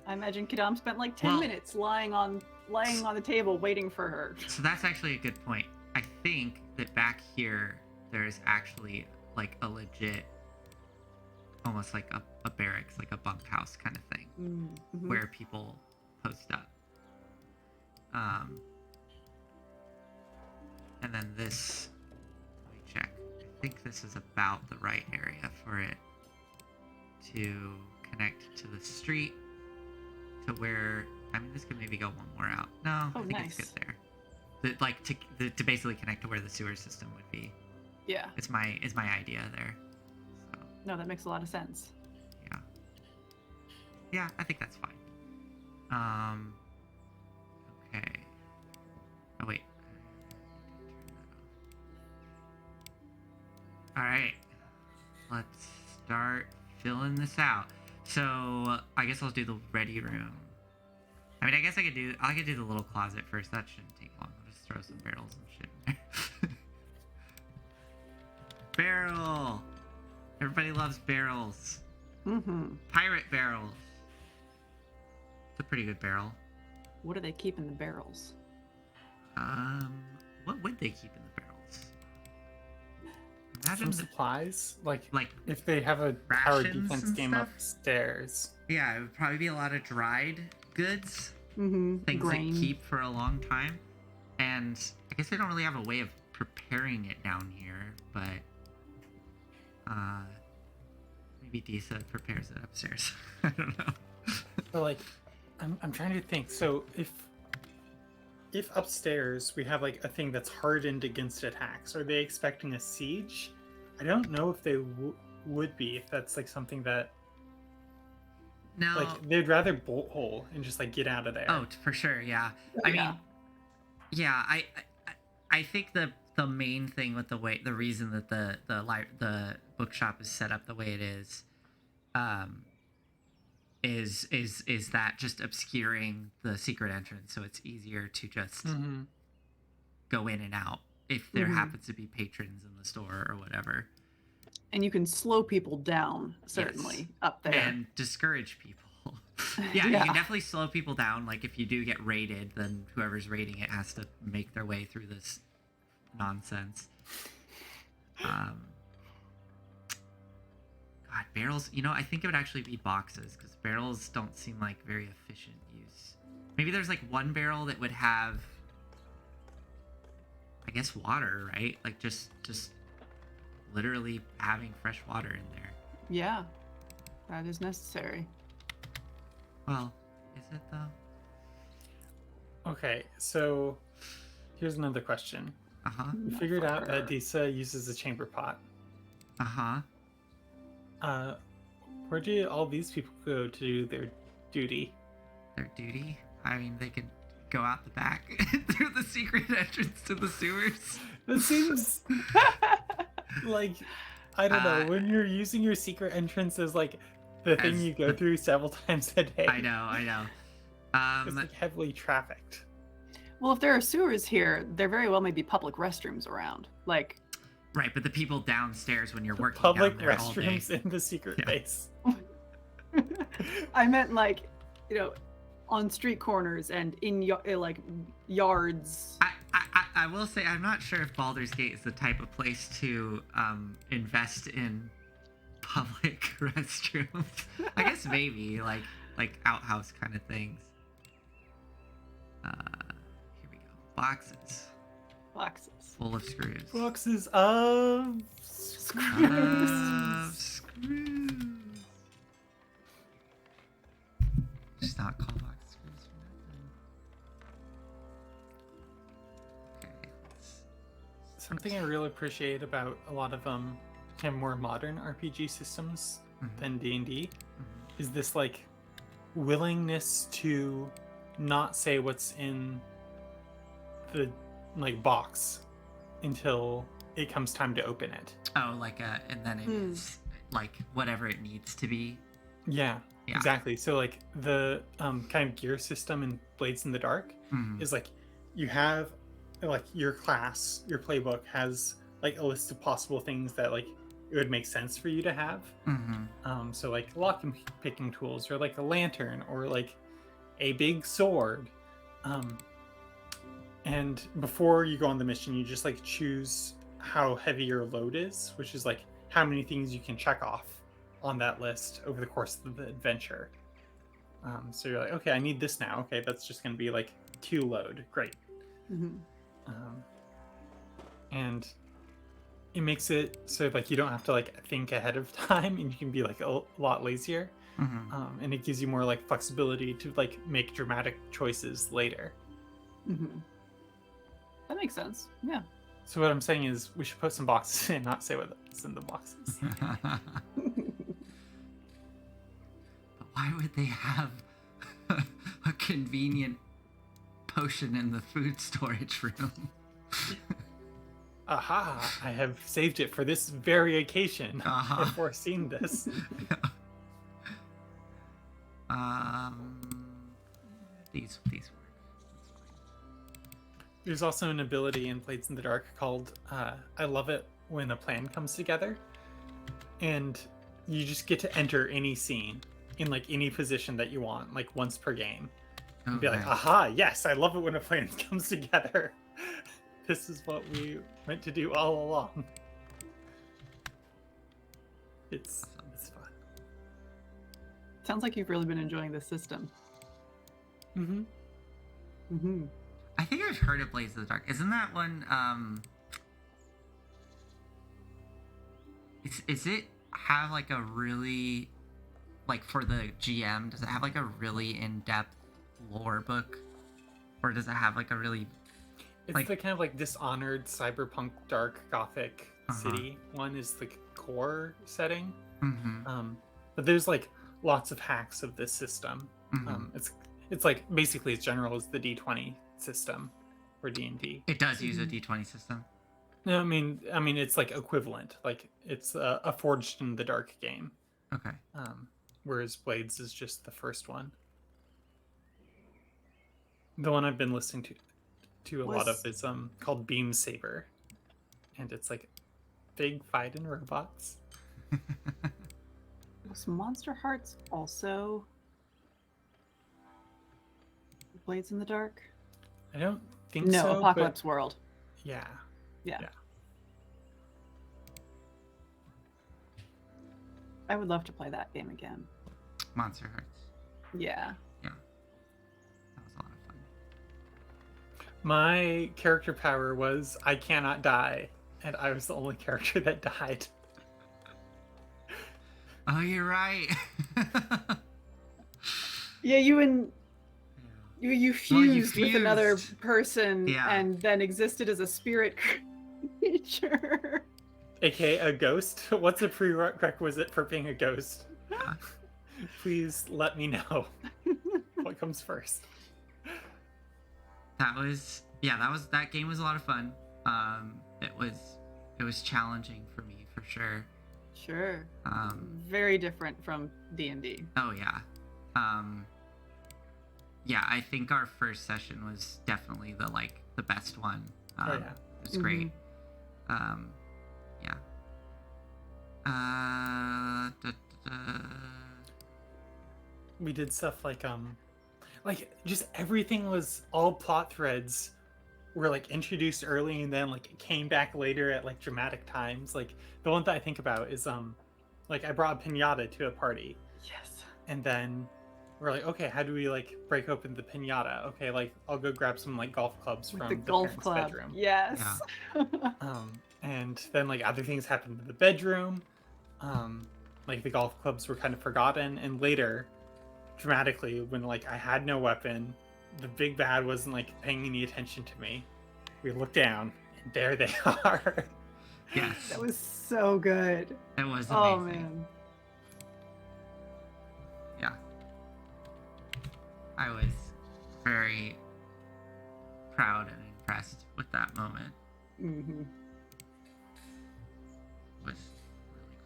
I imagine Kadam spent like 10 Well- minutes lying on the table waiting for her. So that's actually a good point. I think that back here, there's actually, like, a legit, almost like a barracks, like a bunkhouse kind of thing, Mm-hmm. where people post up. And then this, let me check. I think this is about the right area for it to connect to the street, to where, I mean, this could maybe go one more out. No, Oh, I think nice. it's good there. To basically connect to where the sewer system would be. Yeah. It's my idea there. So No, that makes a lot of sense. yeah. Yeah, I think that's fine. Okay. Oh wait. Alright. Let's start filling this out. So I guess I'll do the ready room. I mean, I guess I could do the little closet first. That shouldn't take long. I'll just throw some barrels and shit in there. Barrel! Everybody loves barrels. Mm-hmm. Pirate barrels. It's a pretty good barrel. What do they keep in the barrels? What would they keep in the barrels? Some Imagine, supplies, like like, if they have a tower rations defense and game stuff? upstairs. yeah, it would probably be a lot of dried goods, things Grain. that keep for a long time. And I guess I don't really have a way of preparing it down here, but maybe Disa prepares it upstairs. I don't know. So like, I'm trying to think. So if upstairs we have like a thing that's hardened against attacks, are they expecting a siege? I don't know if they would be. If that's like something that No. like they'd rather bolt hole and just like get out of there. Oh, for sure. Yeah. I Yeah. mean, yeah. I think the main thing with the reason that the bookshop is set up the way it is that just obscuring the secret entrance, so it's easier to just go in and out if there Mhm. happens to be patrons in the store or whatever, And you can slow people down, certainly, up there. and discourage people. Yeah, you Yeah. can definitely slow people down. Like if you do get raided, then whoever's raiding it has to make their way through this nonsense. God, barrels. I think it would actually be boxes because barrels don't seem like very efficient use. Maybe there's like one barrel that would have, I guess, water, right? Like just literally having fresh water in there. Yeah, that is necessary. Well, is it though? Okay, so here's another question. Uh-huh. We figured out that Disa uses a chamber pot. Uh-huh. Where do all these people go to do their duty? Their duty? I mean, they could go out the back through the secret entrance to the sewers. That seems like, I don't know, Uh, when you're using your secret entrance as like the thing As you go the- through several times a day. I know. It's like heavily trafficked. Well, if there are sewers here, there very well may be public restrooms around. Like, Right, but the people downstairs when you're working Public down there all day. restrooms in the secret Yeah. base. I meant like, on street corners and in like yards. I will say I'm not sure if Baldur's Gate is the type of place to invest in public restrooms. I guess maybe like outhouse kind of things. Here we go. Boxes Boxes. full of screws. Boxes of Of screws. Just not call box screws for nothing. Okay, Something I really appreciate about a lot of kind of more modern RPG systems Mhm. than D&D is this like willingness to not say what's in the like box until it comes time to open it. Oh, and then it is like whatever it needs to be. Yeah, Yeah. exactly. So like the kind of gear system in Blades in the Dark Mhm. is like you have like your class, your playbook has like a list of possible things that like it would make sense for you to have. Mhm. So like lock and picking tools, or like a lantern, or like a big sword. And before you go on the mission, you just like choose how heavy your load is, which is like how many things you can check off on that list over the course of the adventure. So you're like, okay, I need this now. Okay, that's just going to be like 2 load. Great. Mhm. And it makes it so like you don't have to like think ahead of time, and you can be like a lot lazier. Mhm. And it gives you more like flexibility to like make dramatic choices later. Mhm. That makes sense. Yeah. So what I'm saying is we should put some boxes in, not say what's in the boxes. But why would they have a convenient potion in the food storage room? Aha! I have saved it for this very occasion. Uh-huh. I've foreseen this. These work. That's fine. There's also an ability in Blades in the Dark called I love it when a plan comes together, and you just get to enter any scene in like any position that you want, like once per game. And be like, Okay. aha, yes, I love it when a plan comes together. This is what we meant to do all along. It's fun. Sounds like you've really been enjoying this system. Mm-hmm. Hmm. I think I've heard of Blades of the Dark. Isn't that one? Is it have like a really, like for the GM? Does it have like a really in-depth lore book, or does it have like a really It's like- the kind of like Dishonored, cyberpunk, dark, gothic Uh-huh. city one is the core setting. Mm-hmm. But there's like lots of hacks of this system. Mm-hmm. It's like basically as general as the D20 system for D&D. It does use a D20 system. No, I mean it's like equivalent. Like it's a Forged in the Dark game. Okay. Whereas Blades is just the first one. The one I've been listening to a lot of Was- is called Beam Saber, and it's like big fighting robots. Was Monster Hearts also Blades in the Dark? I don't think No, so. Apocalypse World. But yeah. Yeah. Yeah. I would love to play that game again. Monster Hearts. Yeah. That was a lot of fun. My character power was I cannot die, and I was the only character that died. Oh, you're right. Yeah, you you fused with another fused. person Yeah. and then existed as a spirit creature. AKA a ghost. What's a prerequisite for being a ghost? Yeah. Please let me know what comes first. That game was a lot of fun. It was challenging for me for sure. Sure. Um, Very different from D&D. oh yeah. Yeah, I think our first session was definitely the best one. Oh yeah. It was great. Yeah. We did stuff like just everything was all plot threads were like introduced early and then like it came back later at like dramatic times. Like the one that I think about is like I brought a pinata to a party Yes. and then we're like, okay, how do we like break open the pinata? Okay, like I'll go grab some like golf clubs from The golf parents' club. bedroom. Yes. And then like other things happened in the bedroom. Like the golf clubs were kind of forgotten, and later, dramatically, when like I had no weapon, the big bad wasn't like paying any attention to me. We looked down, and there they are. yes. That was so good. It was amazing. Oh man. Yeah. I was very proud and impressed with that moment. Hmm. It was really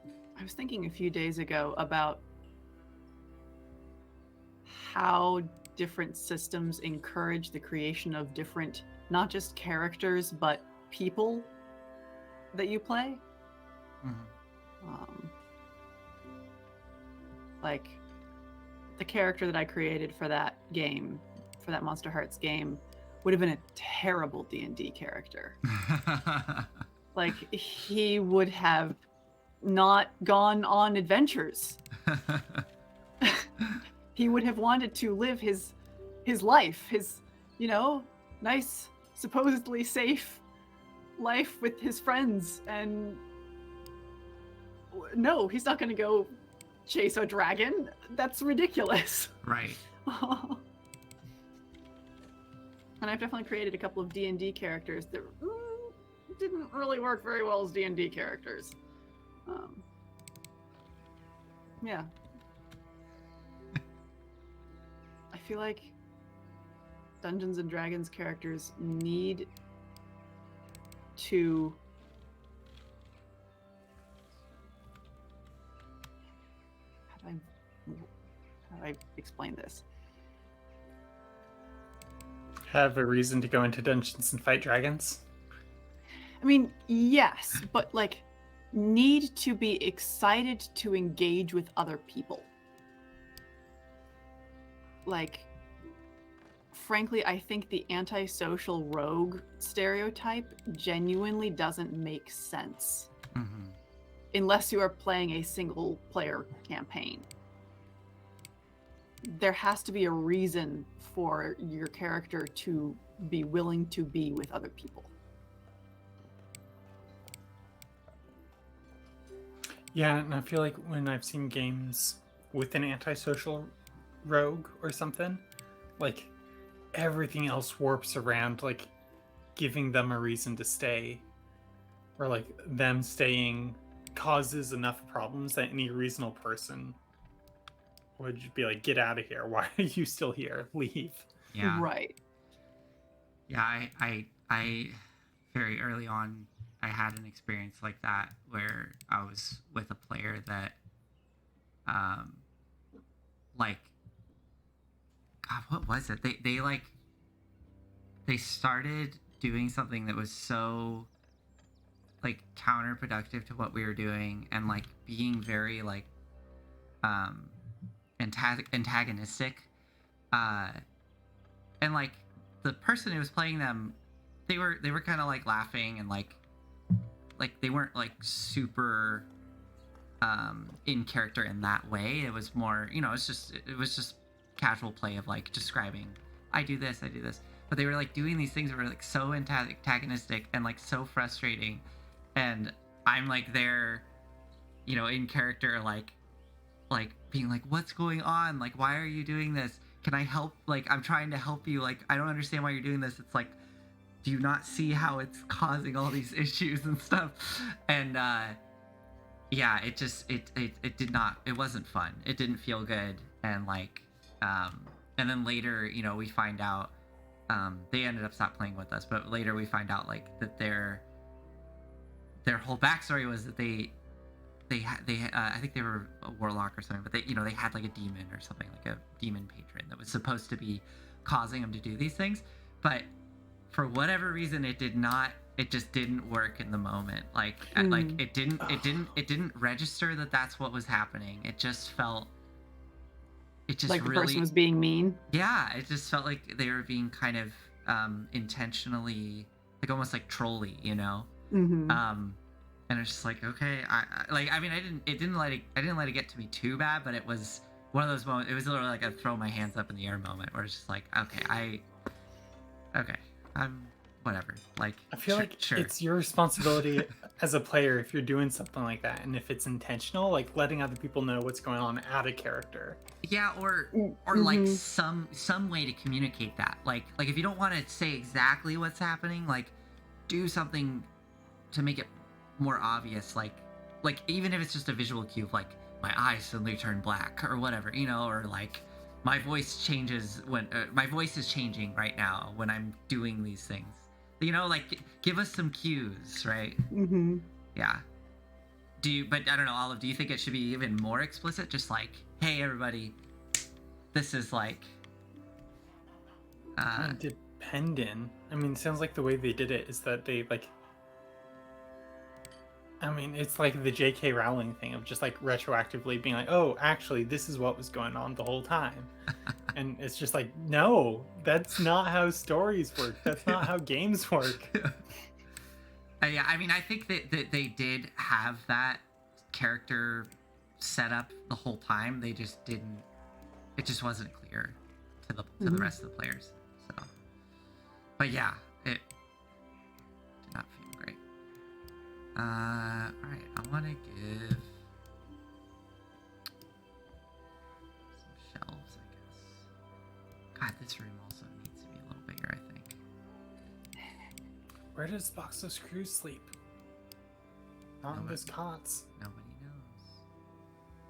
cool. I was thinking a few days ago about how different systems encourage the creation of different, not just characters, but people that you play. Mhm. Like the character that I created for that game, for that Monster Hearts game, would have been a terrible D&D character. Like he would have not gone on adventures. He would have wanted to live his life, his, nice, supposedly safe life with his friends. And no, he's not going to go chase a dragon. That's ridiculous. Right. And I've definitely created a couple of D&D characters that didn't really work very well as D&D characters. Yeah. I feel like Dungeons and Dragons characters need to how do I explain this? Have a reason to go into dungeons and fight dragons. I mean, yes, but like need to be excited to engage with other people. Like, frankly, I think the antisocial rogue stereotype genuinely doesn't make sense Mhm. unless you are playing a single player campaign. there has to be a reason for your character to be willing to be with other people. Yeah, and I feel like when I've seen games with an antisocial rogue or something, like everything else warps around, like giving them a reason to stay, or like them staying causes enough problems that any reasonable person would be like, "Get out of here! Why are you still here? Leave!" Yeah. Right. Yeah, I very early on I had an experience like that where I was with a player that like, God, what was it? They started doing something that was so like counterproductive to what we were doing, and like being very like antagonistic, and like the person who was playing them, they were kind of like laughing and like they weren't like super in character in that way. It was more, it was just casual play of like describing, I do this, but they were like doing these things that were like so antagonistic and like so frustrating, and I'm like there, in character, like being like, what's going on, like why are you doing this, can I help, like I'm trying to help you, like I don't understand why you're doing this, it's like, do you not see how it's causing all these issues and stuff? And yeah, it wasn't fun, it didn't feel good. And like and then later, we find out they ended up stop playing with us, but later we find out like that their whole backstory was that they I think they were a warlock or something, but they had like a demon or something, like a demon patron that was supposed to be causing them to do these things, but for whatever reason it just didn't work in the moment. Like like it didn't register that that's what was happening. It just Like the really, person was being mean. yeah, it just felt like they were being kind of intentionally, like almost like trolly, Mm-hmm. And it's just like, okay, I mean, I didn't let it get to me too bad, but it was one of those moments. It was literally like a throw my hands up in the air moment, where it's just like, okay, I'm whatever. Like, I feel like sure. it's your responsibility as a player if you're doing something like that, and if it's intentional, like letting other people know what's going on out of character. Yeah, or like some way to communicate that. Like if you don't want to say exactly what's happening, like do something to make it more obvious. Like even if it's just a visual cue of like my eyes suddenly turn black or whatever, or like my voice changes when my voice is changing right now when I'm doing these things. Like give us some cues, right? Mm-hmm. Yeah. But I don't know, Olive, do you think it should be even more explicit? Just like, hey, everybody, this is like... Dependent. I mean, it sounds like the way they did it is that they, like... I mean, it's like the J.K. Rowling thing of just, like, retroactively being like, oh, actually, this is what was going on the whole time. And it's just like, no, that's not how stories work. That's not how games work. Yeah, I mean, I think that they did have that character set up the whole time. They just didn't... It just wasn't clear to the rest of the players. So, but yeah, it did not feel great. All right, I want to give some shelves, I guess. God, this room also needs to be a little bigger, I think. Where does Box of Screws sleep? Not in those cots. Nobody knows.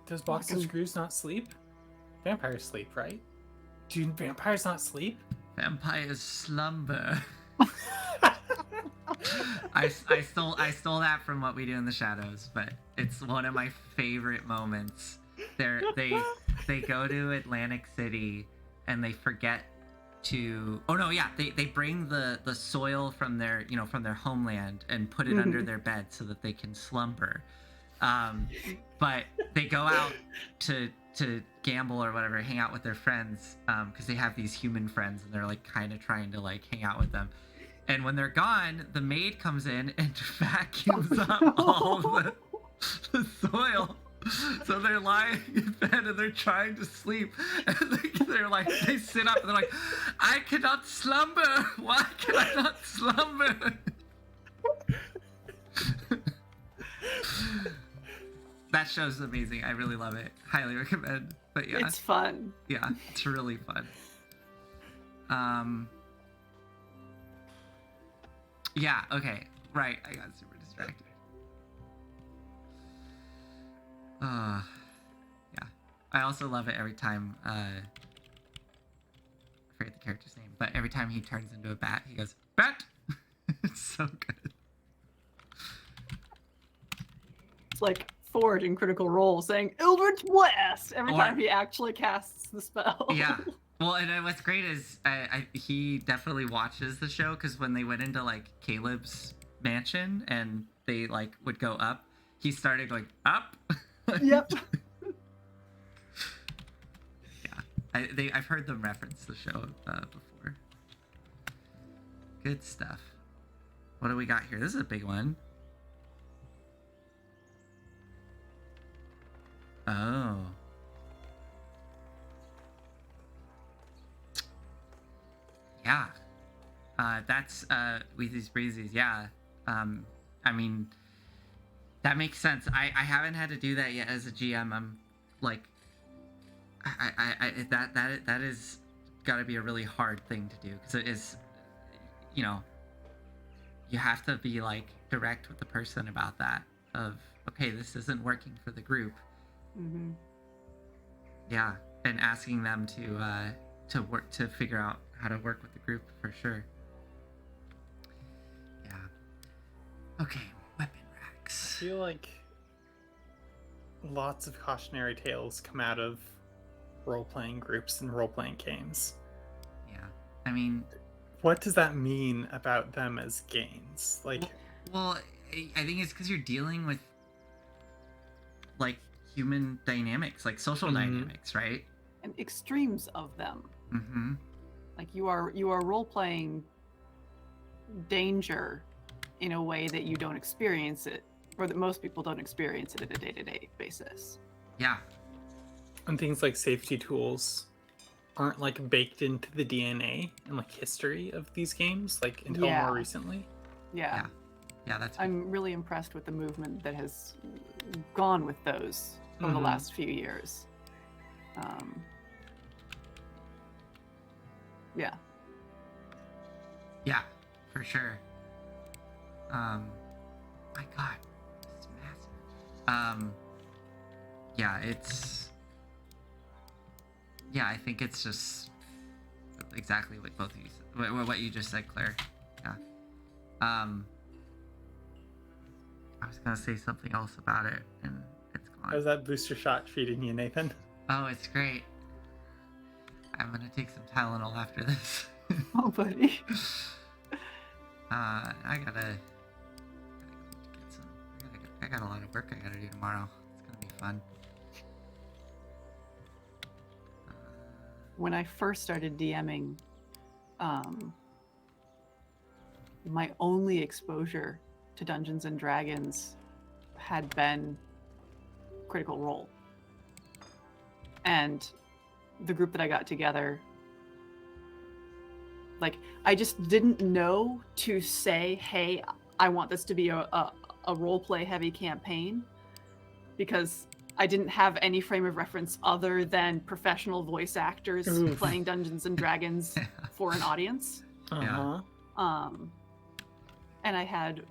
Does Box of Screws not sleep? Vampires sleep, right? Do vampires not sleep? Vampires slumber. I stole that from What We Do in the Shadows, but it's one of my favorite moments. They go to Atlantic City and they forget to... Oh no, yeah, they bring the soil from their homeland and put it under their bed so that they can slumber. But they go out to gamble or whatever, hang out with their friends, because they have these human friends and they're like kind of trying to like hang out with them. And when they're gone, the maid comes in and vacuums up all the soil So they're lying in bed and they're trying to sleep, and they're like, they sit up and they're like, I cannot slumber. Why can I not slumber? That show's amazing. I really love it. Highly recommend. But yeah, It's fun. yeah, it's really fun. Yeah. Okay. Right. I got super distracted. Yeah. I also love it every time. I forget the character's name, but every time he turns into a bat, he goes bat. It's so good. It's like Forge in Critical Role saying Eldritch Blast every Or- time he actually casts the spell. Yeah. Well, and what's great is he definitely watches the show, because when they went into like Caleb's mansion and they like would go up, he started going up. Yep. Yeah, I've heard them reference the show before. Good stuff. What do we got here? This is a big one. Oh. Yeah. That's Wheezy's Breezy's. Yeah. I mean, that makes sense. I haven't had to do that yet as a GM. I'm like, that is got to be a really hard thing to do, because it is, you know, you have to be like direct with the person about that. Of, okay, this isn't working for the group. Mm-hmm. Yeah, and asking them to work to figure out how to work with the group for sure. Yeah. Okay, weapon I racks. feel like lots of cautionary tales come out of role-playing groups and role-playing games. Yeah, I mean, What does that mean about them as games? Like, well, I think it's because you're dealing with like human dynamics, like social Mhm. dynamics, right? And extremes of them. Mm-hmm. Like you are role playing danger in a way that you don't experience it, or that most people don't experience it at a day-to-day basis. Yeah. and things like safety tools aren't like baked into the DNA and like history of these games, like until Yeah. more recently. Yeah. Yeah, that's I'm really impressed with the movement that has gone with those over the Mhm. last few years. Yeah. yeah, for sure. My God, it's massive. Yeah, it's. Yeah, I think it's just exactly what both of you said, what you just said, Claire. Yeah. I was gonna say something else about it, and it's gone. How's that booster shot treating you, Nathan? Oh, it's great. I'm gonna take some Tylenol after this. Oh, buddy. I gotta get some. I got a lot of work I gotta do tomorrow. It's gonna be fun. When I first started DMing, my only exposure to Dungeons and Dragons had been Critical Role. And the group that I got together, like, I just didn't know to say, hey, I want this to be a role-play heavy campaign, because I didn't have any frame of reference other than professional voice actors Oof. playing Dungeons and Dragons for an audience. Uh-huh. And I had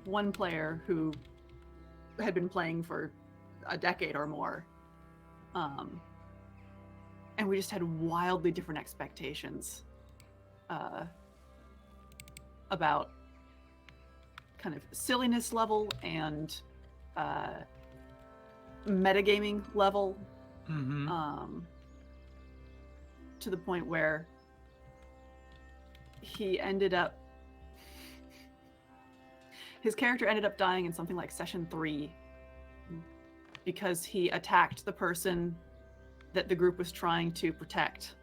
one player who had been playing for a decade or more. And we just had wildly different expectations about kind of silliness level and metagaming level, Mm-hmm. to the point where his character ended up dying in something like session 3 because he attacked the person that the group was trying to protect.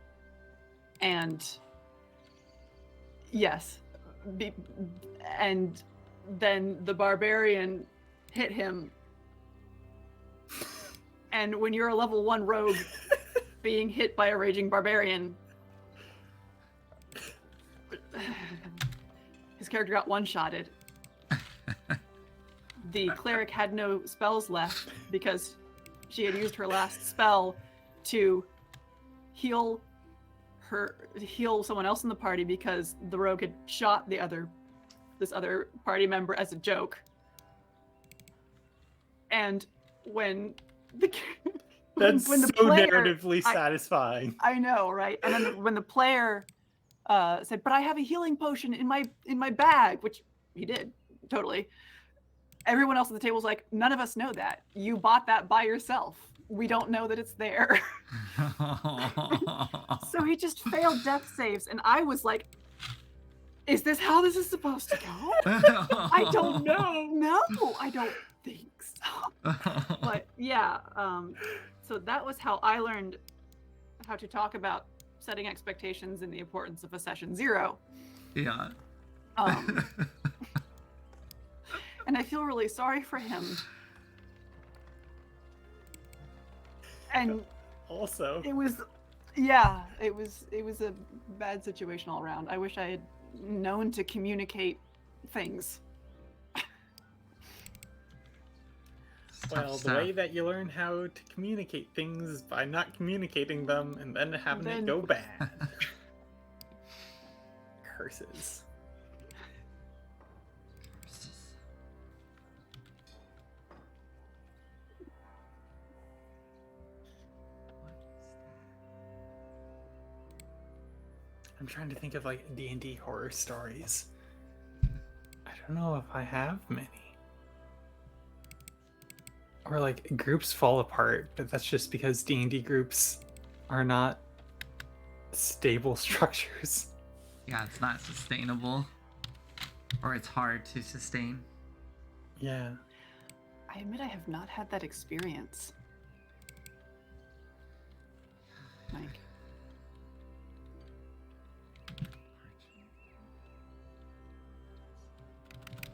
And yes, and then the barbarian hit him And when you're a level 1 rogue being hit by a raging barbarian, his character got one-shotted. The cleric had no spells left because she had used her last spell to heal someone else in the party because the rogue had shot this other party member as a joke. And when the That's when the so player, narratively satisfying. I know, right? And then when the player said, "But I have a healing potion in my bag," which he did, totally. Everyone else at the table was like, "None of us know that. You bought that by yourself. We don't know that it's there." So he just failed death saves, and I was like, "Is this how this is supposed to go?" I don't know. No, I don't think so. But yeah, so that was how I learned how to talk about setting expectations and the importance of a session 0. Yeah. And I feel really sorry for him. And Also, it was a bad situation all around. I wish I had known to communicate things. well, the way that you learn how to communicate things is by not communicating them and then having it go bad. Curses. I'm trying to think of like D&D horror stories. I don't know if I have many. Or like groups fall apart, but that's just because D&D groups are not stable structures. Yeah, it's not sustainable. Or it's hard to sustain. Yeah. I admit I have not had that experience. Like,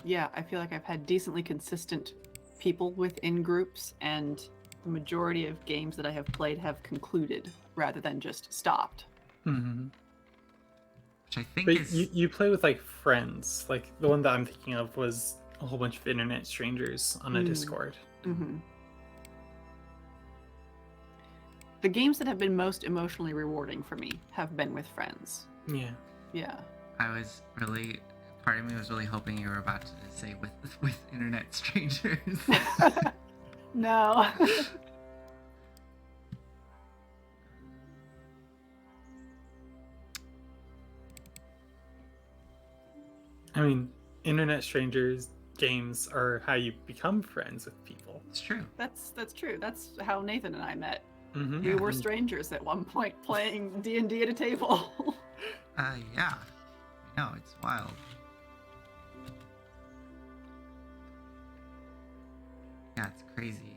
yeah, I feel like I've had decently consistent people within groups, and the majority of games that I have played have concluded rather than just stopped. Mm-hmm. Which I think But is... you play with like friends. Like the one that I'm thinking of was a whole bunch of internet strangers on a Discord. Mm-hmm. The games that have been most emotionally rewarding for me have been with friends. Yeah. Yeah. I was really... Part of me was really hoping you were about to say with internet strangers. No. I mean, internet strangers games are how you become friends with people. It's true. That's true. That's how Nathan and I met. Mm-hmm. We were strangers at one point playing D&D at a table. Yeah. No, it's wild. Yeah, it's crazy.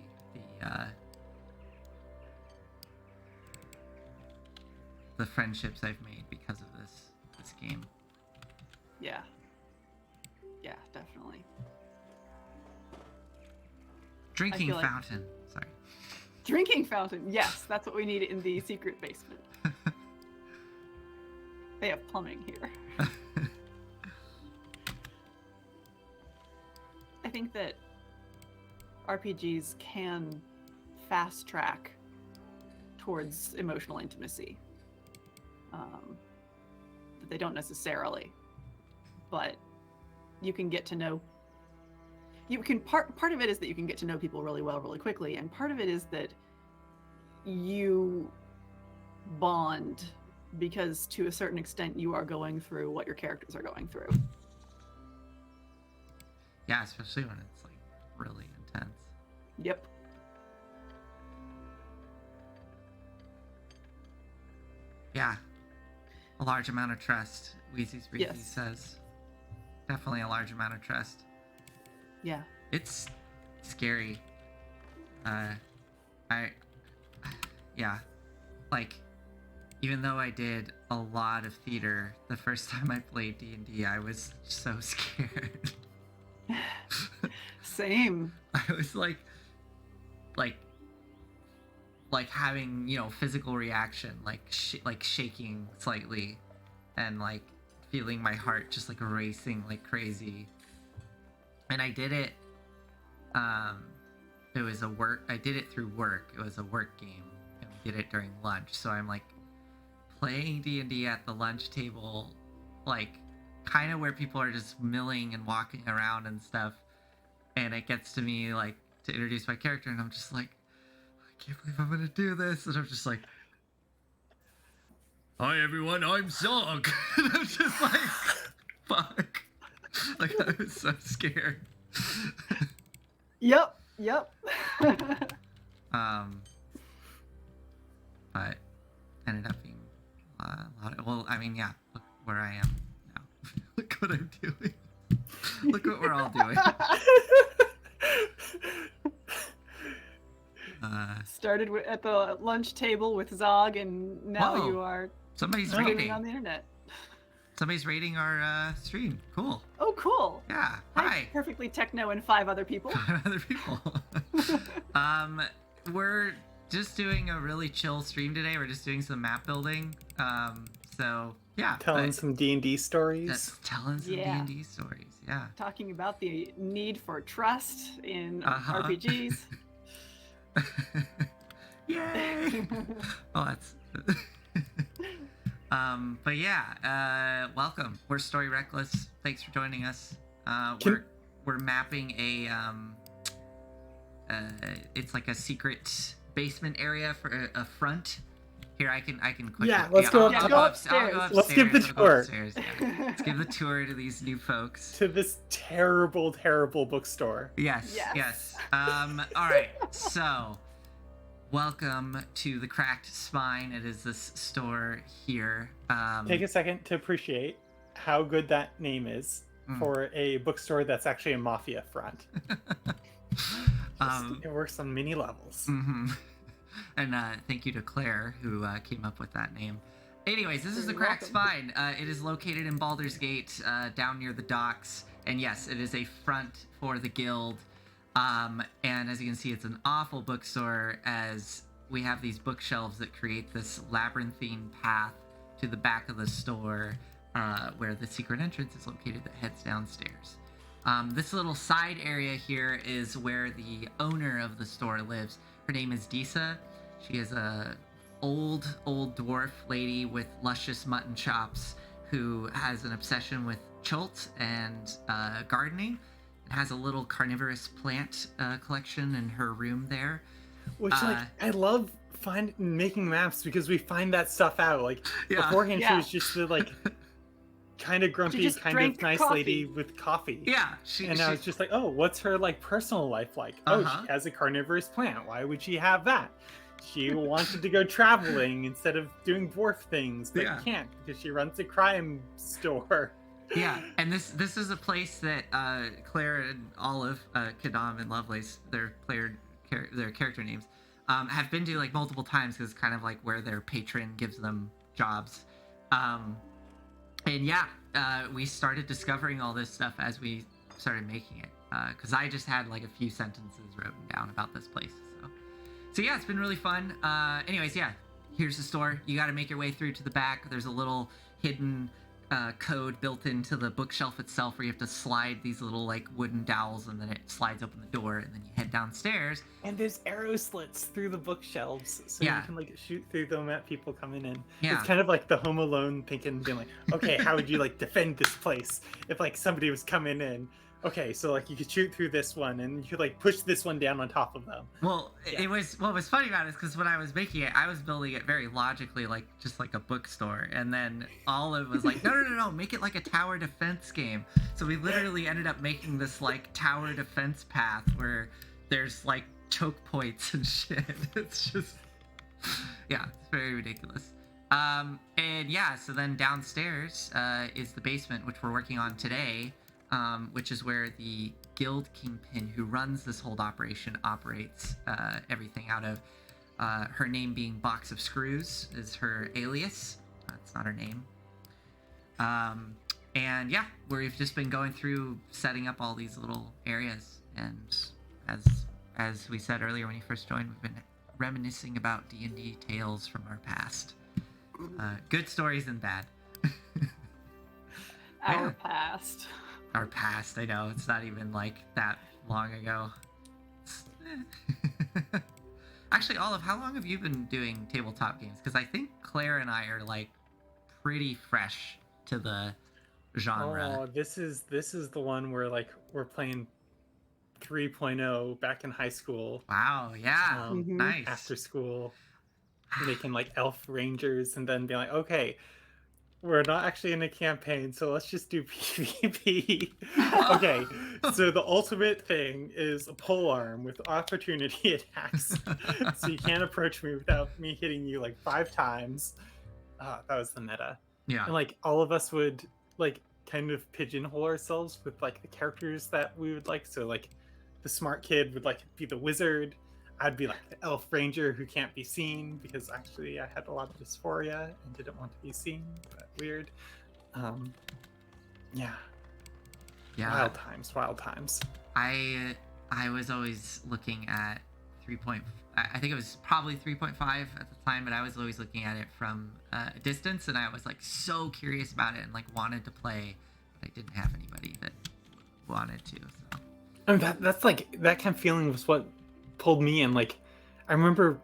The friendships I've made because of this game. Yeah. Yeah, definitely. Drinking like- fountain. Sorry. Drinking fountain. Yes, that's what we need in the secret basement. They have plumbing here. I think that RPGs can fast track towards emotional intimacy. That they don't necessarily, but you can get to know. You can part of it is that you can get to know people really well really quickly, and part of it is that you bond because to a certain extent you are going through what your characters are going through. Yeah, especially when it's like really intense. Yep. Yeah. A large amount of trust, Wheezy's Breezy Yes. says. Definitely a large amount of trust. Yeah. It's scary. Yeah. Like, even though I did a lot of theater the first time I played D&D, I was so scared. Same. I was like like having, you know, physical reaction, like like shaking slightly, and like feeling my heart just like racing like crazy. And I did it. It was I did it through work. It was a work game, and we did it during lunch. So I'm like playing D&D at the lunch table, like kind of where people are just milling and walking around and stuff. And it gets to me like to introduce my character, and I'm just like, I can't believe I'm gonna do this. And I'm just like, hi everyone, I'm Zog. And I'm just like, fuck. Like I was so scared. Yep. But ended up being a lot of, well, I mean, yeah, look where I am now. Look what I'm doing. Look what we're all doing. Started at the lunch table with Zog, and now Whoa. you are Somebody's streaming rating. on the internet. Somebody's rating our stream. Cool. Oh, cool. Yeah. Hi, Hi. Perfectly Techno and 5 other people. Other people. We're just doing a really chill stream today. We're just doing some map building. So yeah. Telling but some D&D stories. that's telling some Yeah. D&D stories. Yeah. Talking about the need for trust in Uh-huh. RPGs. Yay! Oh, that's. But yeah, welcome. We're Story Reckless. Thanks for joining us. We're mapping a it's like a secret basement area for a front. Here, I can quickly. Yeah, let's go up- I'll go upstairs. upstairs. Let's give the I'll go tour. upstairs, yeah. Let's give the tour to these new folks. To this terrible, terrible bookstore. Yes. Yes. All right. So, welcome to the Cracked Spine. It is this store here. Take a second to appreciate how good that name is Mm. for a bookstore that's actually a mafia front. It works on many levels. Mhm. And thank you to Claire who came up with that name. Anyways, this is the You're Cracked welcome. Spine. It is located in Baldur's Gate, down near the docks. And yes, it is a front for the guild. And as you can see, it's an awful bookstore, as we have these bookshelves that create this labyrinthine path to the back of the store, where the secret entrance is located that heads downstairs. This little side area here is where the owner of the store lives. Her name is Disa. She is a old dwarf lady with luscious mutton chops who has an obsession with chult and gardening, and has a little carnivorous plant collection in her room there. Which, like, I love making maps because we find that stuff out. Like, Yeah. beforehand, Yeah. she was just the, like, kind of grumpy, just kind drank of nice coffee. lady with coffee. Yeah, And I was just like, oh, what's her, like, personal life like? Oh, Uh-huh. she has a carnivorous plant. Why would she have that? She wanted to go traveling instead of doing dwarf things, but Yeah. can't because she runs a crime store. yeah, and this is a place that Claire and Olive, Kadam and Lovelace, their character names, have been to like multiple times, because it's kind of like where their patron gives them jobs. And yeah, we started discovering all this stuff as we started making it, because I just had like a few sentences written down about this place. So yeah, it's been really fun. Anyways, yeah, here's the store. You got to make your way through to the back. There's a little hidden code built into the bookshelf itself, where you have to slide these little like wooden dowels, and then it slides open the door, and then you head downstairs. And there's arrow slits through the bookshelves, so Yeah. you can like shoot through them at people coming in. Yeah. It's kind of like the Home Alone thinking, being like, okay, how would you like defend this place if like somebody was coming in? Okay, so like you could shoot through this one, and you could like push this one down on top of them. Well, Yeah. it was what was funny about it is because when I was making it, I was building it very logically, like just like a bookstore, and then Olive was like, no, make it like a tower defense game. So we literally ended up making this like tower defense path where there's like choke points and shit. It's just, yeah, it's very ridiculous. And yeah, so then downstairs is the basement, which we're working on today. Which is where the guild kingpin who runs this whole operation operates everything out of. Her name being Box of Screws is her alias. That's not her name. And yeah, we've just been going through setting up all these little areas. And as we said earlier when you first joined, we've been reminiscing about D&D tales from our past. Good stories and bad. Our Yeah. past. Our past, I know. It's not even like that long ago. Actually, Olive, how long have you been doing tabletop games? Because I think Claire and I are like pretty fresh to the genre. Oh, this is the one where like we're playing 3.0 back in high school. Wow, yeah, Mhm. nice. After school, making like elf rangers, and then being like, okay, we're not actually in a campaign, so let's just do PvP. Okay, so the ultimate thing is a pole arm with opportunity attacks, so you can't approach me without me hitting you like 5 times. That was the meta. Yeah. And like all of us would like kind of pigeonhole ourselves with like the characters that we would like. So like the smart kid would like be the wizard. I'd be like the elf ranger who can't be seen because actually I had a lot of dysphoria and didn't want to be seen. But weird. Yeah. Yeah. Wild times. I was always looking at 3. I think it was probably 3.5 at the time, but I was always looking at it from a distance, and I was like so curious about it and like wanted to play, but I didn't have anybody that wanted to. So. I mean, that's like that kind of feeling was what pulled me in. Like, I remember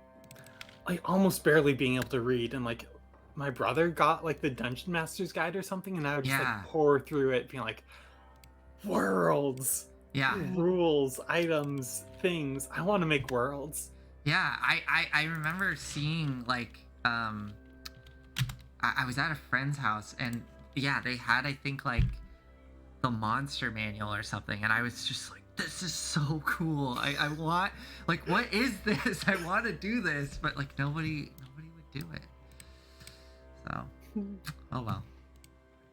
like almost barely being able to read, and like my brother got like the Dungeon Master's Guide or something, and I would just Yeah. like pour through it, being like, worlds, Yeah. rules, items, things. I want to make worlds. Yeah, I remember seeing like I was at a friend's house, and yeah, they had, I think, like the monster manual or something, and I was just like, this is so cool. I want, like, what is this? I want to do this, but like nobody would do it. So, oh well.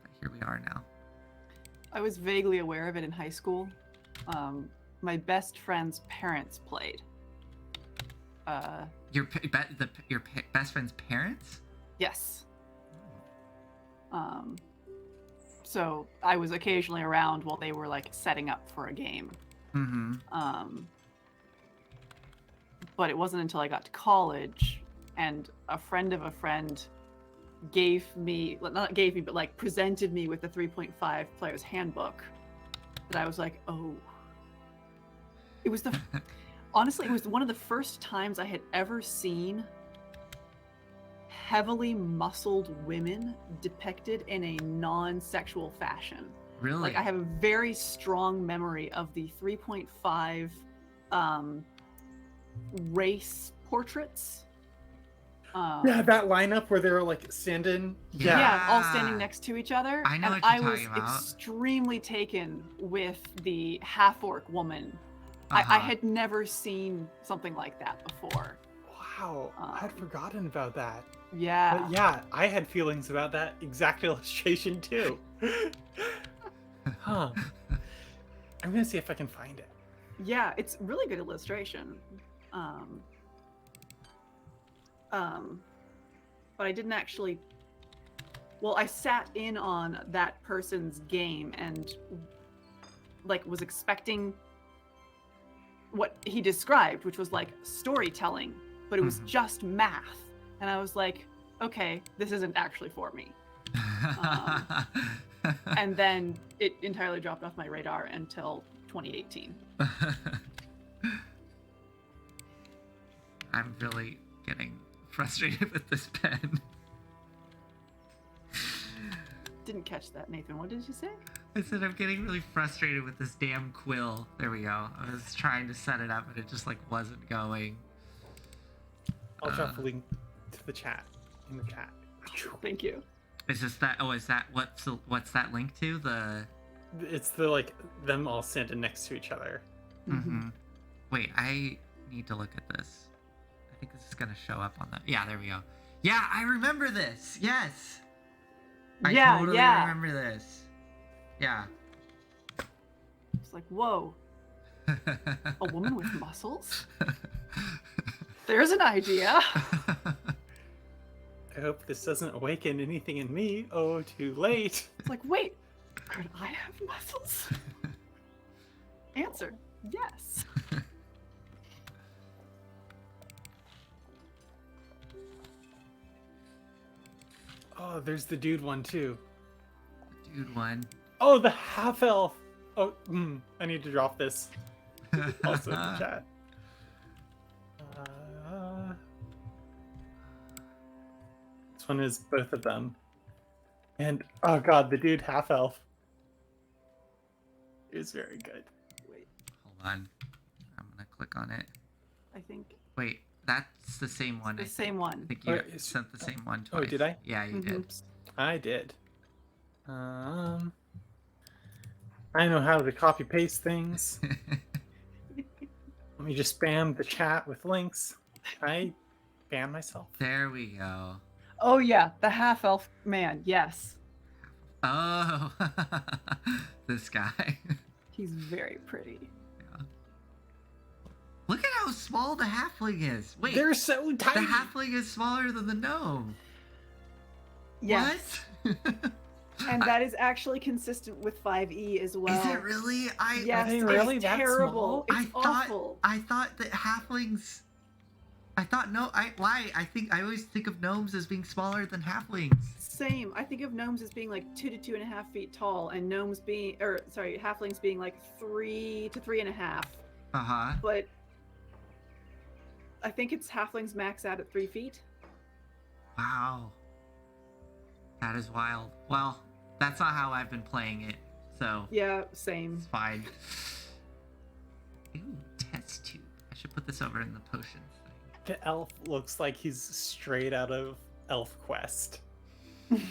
But here we are now. I was vaguely aware of it in high school. My best friend's parents played. Your best friend's parents? Yes. So I was occasionally around while they were like setting up for a game. Mm-hmm. But it wasn't until I got to college and a friend of a friend gave me, not gave me, but like presented me with the 3.5 player's handbook that I was like, oh. It was honestly, it was one of the first times I had ever seen heavily muscled women depicted in a non-sexual fashion. Really? Like, I have a very strong memory of the 3.5 race portraits. Yeah, that lineup where they were like standing. Yeah, all standing next to each other. I know and what you're I was talking about. extremely taken with the half-orc woman. I Uh-huh. had never seen something like that before. Wow, I'd forgotten about that. Yeah. But yeah, I had feelings about that exact illustration too. Huh. I'm gonna see if I can find it. Yeah, it's really good illustration. But I didn't actually. Well, I sat in on that person's game and like was expecting what he described, which was like storytelling, but it was Mhm. just math. And I was like, okay, this isn't actually for me. And then it entirely dropped off my radar until 2018. I'm really getting frustrated with this pen. Didn't catch that, Nathan. What did you say? I said I'm getting really frustrated with this damn quill. There we go. I was trying to set it up and it just like wasn't going. I'll drop a link to the chat in the chat. Thank you. Is this that? Oh, is that what's that link to? The. It's the like them all standing next to each other. Mm-hmm. Wait, I need to look at this. I think this is gonna show up on the. Yeah, there we go. Yeah, I remember this. Yes. I totally remember this. Yeah. It's like, whoa, a woman with muscles? There's an idea. I hope this doesn't awaken anything in me. Oh, too late. It's like, wait, could I have muscles? Answer, yes. Oh, there's the dude one too. Dude one. Oh, the half elf. Oh, I need to drop this also in the chat. This one is both of them. And oh god, the dude half elf is very good. Wait, Hold on. I'm gonna click on it. I think Wait, that's the same one. the I same one. think you Oh, it's- sent the same one twice. Oh, did I? Yeah, you did. I did. I know how to copy paste things. Let me just spam the chat with links. I ban myself. There we go. Oh yeah, the half elf man. Yes, Oh, this guy. he's very pretty. Look at how small the halfling is. Wait, They're so the tiny. halfling is smaller than the gnome. Yes, What? and that is actually consistent with 5e as well. Is it really? Yes, they it's really that terrible. small? It's awful. I thought that halflings. I thought no. I think I always think of gnomes as being smaller than halflings. Same. I think of gnomes as being like 2 to 2.5 feet tall, and halflings being like 3 to 3.5. Uh huh. But I think it's halflings max out at 3 feet. Wow. That is wild. Well, that's not how I've been playing it, so Yeah, same. it's fine. Ooh, test tube. I should put this over in the potions thing. The elf looks like he's straight out of Elf Quest.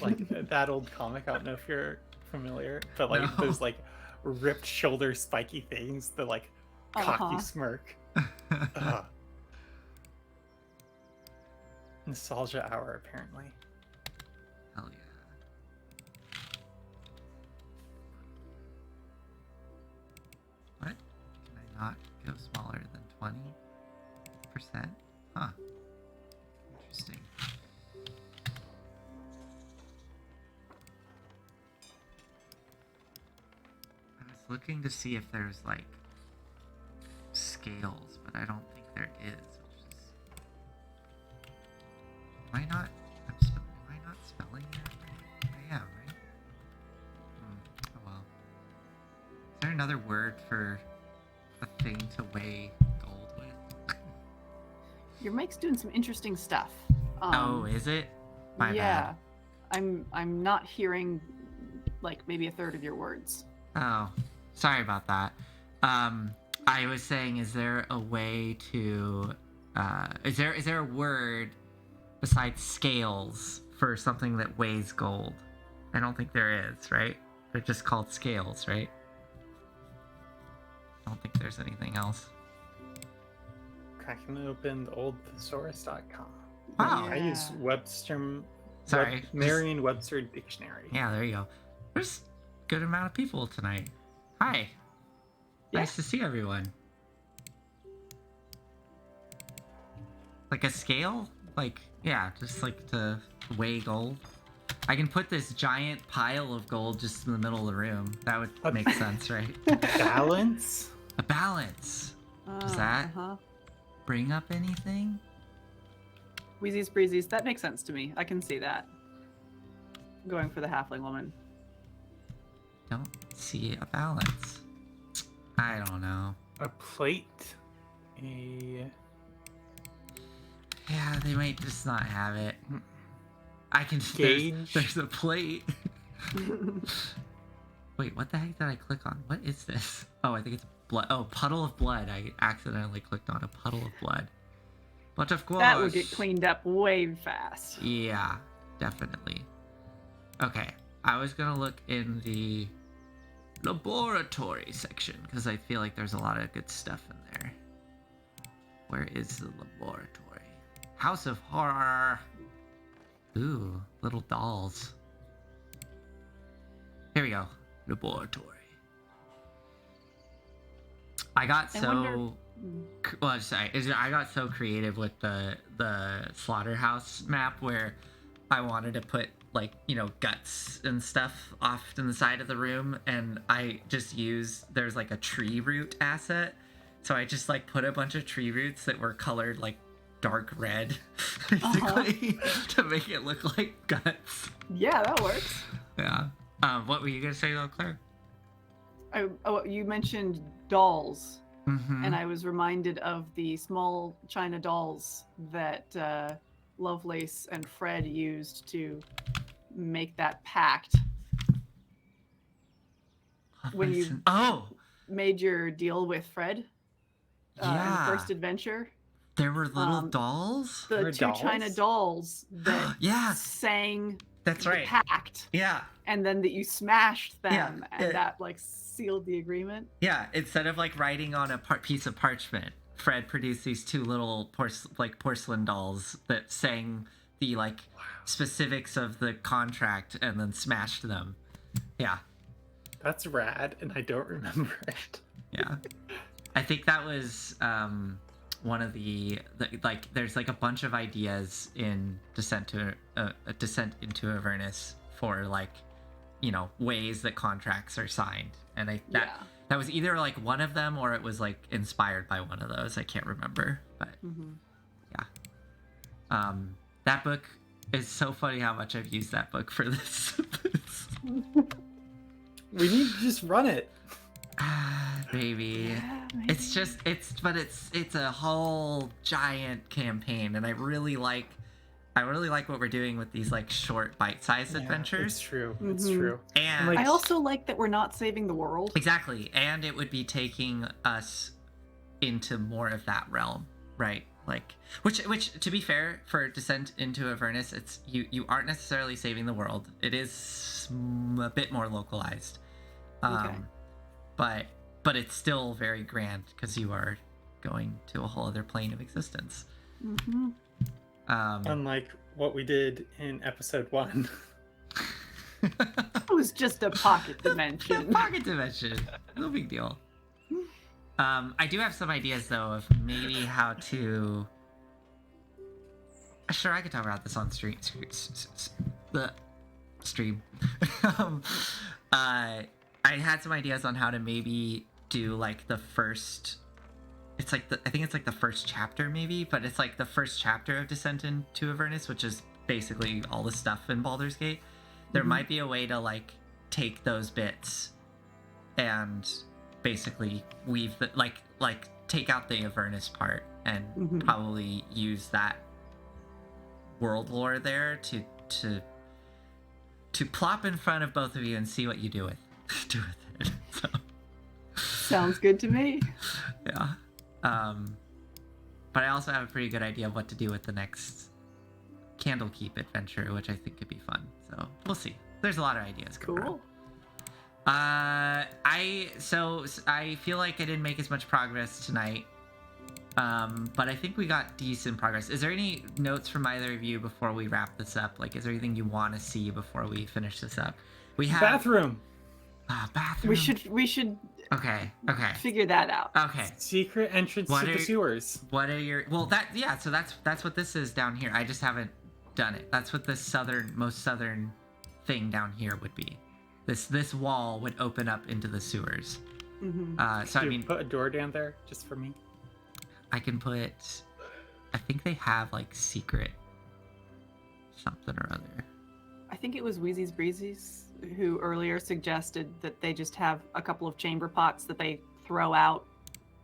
Like that old comic. I don't know if you're familiar, but like No. those like ripped shoulder spiky things, the like cocky Uh-huh. smirk. Ugh. Nostalgia hour, apparently. Hell yeah. What? Can I not go smaller than 20%? Huh. Interesting. I was looking to see if there's like scales, but I don't think there is, which is... Am I not... am I not spelling that right? I am, right? Oh well. Is there another word for a thing to weigh gold with? Your mic's doing some interesting stuff. Oh, is it? My yeah, I'm not hearing like maybe a third of your words. bad. Oh, sorry about that. I was saying, is there a way to... is there a word besides scales for something that weighs gold? I don't think there is, right? They're just called scales, right? I don't think there's anything else. Cracking open the old thesaurus.com. Wow. I use Yeah. Webster. Sorry. Merriam-Webster dictionary. Yeah, there you go. There's a good amount of people tonight. Hi. Yeah. Nice to see everyone. Like a scale? Like, yeah, just like to weigh gold. I can put this giant pile of gold just in the middle of the room. That would make sense, right? Balance. A balance. Does that- Uh-huh. Bring up anything? Wheezies breezies. That makes sense to me. I can see that. Going for the halfling woman. Don't see a balance. I don't know. A plate. A Yeah, they might just not have it. I can Gauge. There's a plate. Wait, what the heck did I click on? What is this? Oh, I think it's blood. Oh, puddle of blood. I accidentally clicked on a puddle of blood. But of course. That would get cleaned up way fast. Yeah, definitely. Okay, I was gonna look in the laboratory section because I feel like there's a lot of good stuff in there. Where is the laboratory? House of Horror. Ooh, little dolls. Here we go. Laboratory. I got I so wonder- well, sorry, I got so creative with the slaughterhouse map where I wanted to put like, you know, guts and stuff off to the side of the room, and I just used, there's like a tree root asset, so I just like put a bunch of tree roots that were colored like dark red, basically, to make it look like guts. Yeah, that works. Yeah. What were you gonna say though, Claire? You mentioned dolls, Mm-hmm. and I was reminded of the small china dolls that Lovelace and Fred used to make that pact when you Oh, made your deal with Fred in yeah. the first adventure. There were little dolls. The Were two china dolls that Yeah. sang That's the right. pact, Yeah. and then that you smashed them, Yeah, and that like sealed the agreement. Yeah. Instead of like writing on a piece of parchment, Fred produced these two little porcelain dolls that sang the like specifics of the contract and then smashed them. Yeah. That's rad, and I don't remember it. Yeah. I think that was one of the like. There's like a bunch of ideas in Descent into Avernus for like, you know, ways that contracts are signed, and that was either like one of them or it was like inspired by one of those. I can't remember, but yeah. That book is so funny how much I've used that book for this. We need to just run it. Maybe. Yeah, It's a whole giant campaign, and I really like what we're doing with these like short bite-sized Yeah, adventures. It's true. It's Mhm. true. And Like- I also like that we're not saving the world. exactly, and it would be taking us into more of that realm, right? Like which to be fair, for Descent into Avernus, it's you aren't necessarily saving the world. It is a bit more localized. Okay. But it's still very grand because you are going to a whole other plane of existence. Mm-hmm. Unlike what we did in episode 1. It was just a pocket dimension. Pocket dimension, no big deal. I do have some ideas though of maybe how to. Sure, I could talk about this on stream. The stream. I had some ideas on how to maybe do like the first. It's like I think it's like the first chapter maybe, but it's like the first chapter of Descent into Avernus, which is basically all the stuff in Baldur's Gate. There might be a way to like take those bits and basically weave the like take out the Avernus part and probably use that world lore there to plop in front of both of you and see what you do with it. So Sounds good to me. yeah. But I also have a pretty good idea of what to do with the next Candlekeep adventure, which I think could be fun. So we'll see. There's a lot of ideas going around. Cool. I feel like I didn't make as much progress tonight. But I think we got decent progress. Is there any notes from either of you before we wrap this up? Like, is there anything you want to see before we finish this up? We have Bathroom. Bathroom. We should Okay. figure that out. Okay. Secret entrance What to are- the sewers. What are your so that's what this is down here. I just haven't done it. That's what the most southern thing down here would be. This wall would open up into the sewers. So I You mean, put a door down there just for me. I can put. I think they have like secret something or other. I think it was Wheezy's Breezy's who earlier suggested that they just have a couple of chamber pots that they throw out